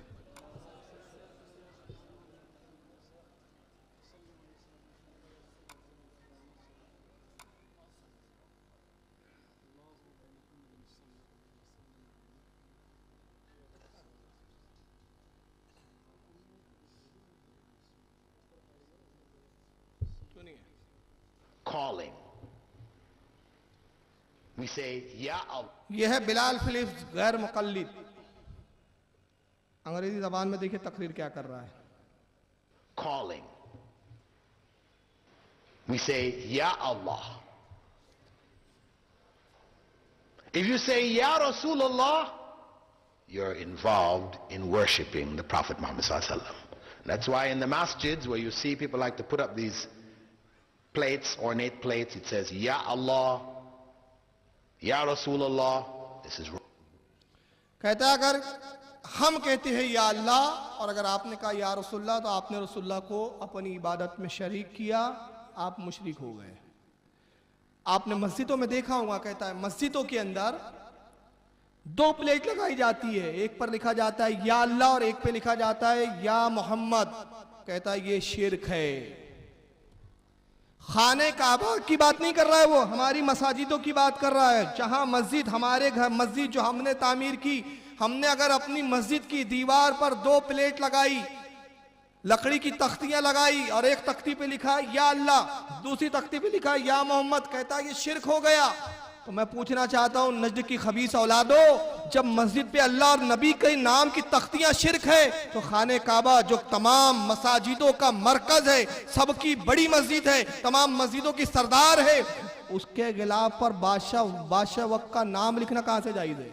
Calling. We say, Ya Allah. यह है बिलाल फिलिप्स गैर मुकल्लिद। अंग्रेजी जबान में देखिए तकरीर क्या कर रहा है। Calling. We say, Ya Allah. If you say, Ya Rasulullah, you're involved in worshiping the Prophet Muhammad Sallallahu Alaihi Wasallam. That's why in the masjids where you see people like to put up these plates, ornate plates, it says, Ya Allah, Ya Rasulullah. This is wrong. कहता है अगर हम कहते हैं या अल्लाह और अगर आपने कहा या रसूलुल्लाह तो आपने रसूलुल्लाह को अपनी इबादत में शरीक किया, आप मुशरिक हो गए। आपने मस्जिदों में देखा होगा, कहता है मस्जिदों के अंदर दो प्लेट लगाई जाती है, एक पर लिखा जाता है या अल्लाह और एक पे लिखा जाता है या मोहम्मद। कहता है ये शिरक है। खाने काबा की बात नहीं कर रहा है वो, हमारी मसाजिदों की बात कर रहा है। जहां मस्जिद, हमारे घर मस्जिद जो हमने तामीर की, हमने अगर अपनी मस्जिद की दीवार पर दो प्लेट लगाई, लकड़ी की तख्तियां लगाई और एक तख्ती पे लिखा या अल्लाह, दूसरी तख्ती पे लिखा या मोहम्मद, कहता है ये शिरक हो गया। तो मैं पूछना चाहता हूं नजद की खबीस औलादो, जब मस्जिद पे अल्लाह और नबी के नाम की तख्तियां शिरक है तो खाने काबा जो तमाम मसाजिदों का मरकज है, सबकी बड़ी मस्जिद है, तमाम मस्जिदों की सरदार है, उसके गिलाफ पर बादशाह वक्त का नाम लिखना कहां से जायज है?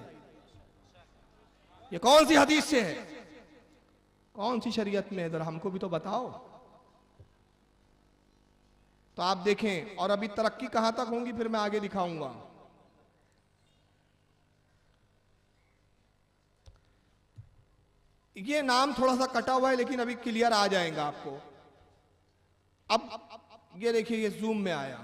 ये कौन सी हदीस से है, कौन सी शरीयत में है? जरा हमको भी तो बताओ। तो आप देखें, और अभी तरक्की कहां तक होंगी फिर मैं आगे दिखाऊंगा। ये नाम थोड़ा सा कटा हुआ है लेकिन अभी क्लियर आ जाएगा आपको। अब ये देखिए, ये जूम में आया,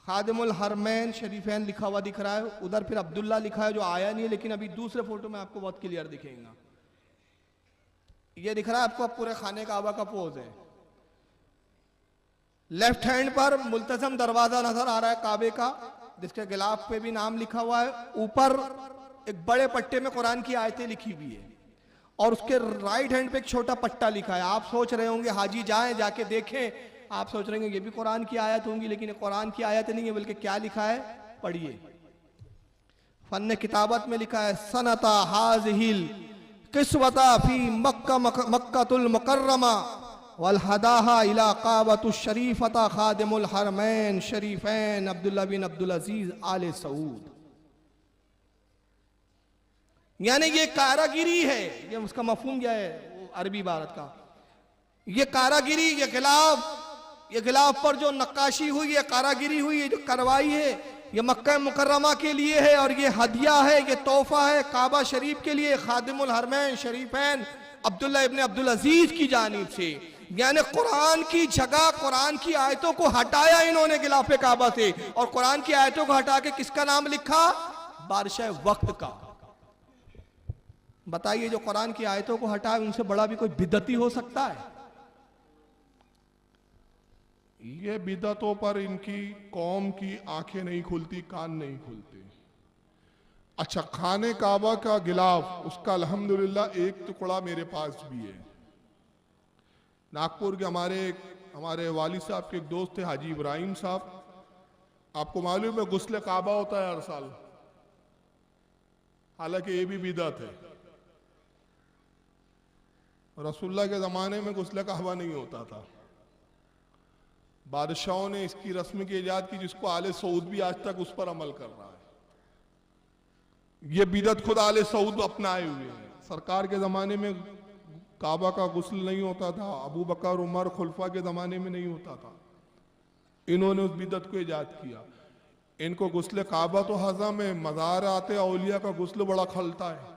खादिमुल हरमैन शरीफैन लिखा हुआ दिख रहा है, उधर फिर अब्दुल्ला लिखा है जो आया नहीं है, लेकिन अभी दूसरे फोटो में आपको बहुत क्लियर दिखेगा। ये दिख रहा है आपको, अब पूरे खाने काबा का पोज है। लेफ्ट हैंड पर मुल्तजम दरवाजा नजर आ रहा है काबे का, जिसके गिलाफ पे भी नाम लिखा हुआ है। ऊपर एक बड़े पट्टे में कुरान की आयतें लिखी हुई है और उसके राइट हैंड पे एक छोटा पट्टा लिखा है। आप सोच रहे होंगे हाजी जाएं जाके देखें, आप सोच रहे होंगे ये भी कुरान की आयत होंगी, लेकिन कुरान की आयत नहीं है, बल्कि क्या लिखा है पढ़िए। फन्ने किताबत में लिखा है सनता हाज़िहिल किस्वता फी मक्कातुल मुकर्रमा वल हदाहा इला काबतुश शरीफता खादिमुल हरमैन शरीफैन अब्दुल्ला बिन अब्दुल अजीज आले सऊद। यानी ये कारागिरी है, ये उसका मफहूम क्या है अरबी इबारत का, ये कारागिरी, ये गिलाफ पर जो नक्काशी हुई, ये कारागिरी हुई, ये जो करवाई है, ये मक्का मुकर्रमा के लिए है और ये हदिया है, ये तोहफा है काबा शरीफ के लिए, खादिमुल हरमैन शरीफैन अब्दुल्ला इब्न अब्दुल अजीज की जानिब से। यानी कुरान की जगह कुरान की आयतों को हटाया इन्होंने गिलाफे काबा से, और कुरान की आयतों को हटा के किसका नाम लिखा? बादशाह वक्त का। बताइए, जो कुरान की आयतों को हटाए उनसे बड़ा भी कोई बिदअती हो सकता है? ये बिदअतों पर इनकी कौम की आंखें नहीं खुलती, कान नहीं खुलते। अच्छा, खाने काबा का गिलाफ, उसका अल्हम्दुलिल्लाह एक टुकड़ा मेरे पास भी है। नागपुर के हमारे वाली साहब के एक दोस्त थे हाजी इब्राहिम साहब, आपको मालूम है गुस्ले काबा होता है हर साल, हालांकि ये भी बिदअत है। रसूलुल्लाह के जमाने में गुस्ले काबा नहीं होता था, बादशाहों ने इसकी रस्म की इजाद की, जिसको आले सऊद भी आज तक उस पर अमल कर रहा है। ये बिदअत खुद आले सऊद अपनाए हुए हैं। सरकार के जमाने में काबा का गुस्ल नहीं होता था, अबू बकर उमर खुलफा के जमाने में नहीं होता था, इन्होंने उस बिदअत को इजाद किया। इनको गुस्ल काबा तो हजम है, मज़ार आते औलिया का गुस्ल बड़ा खलता है।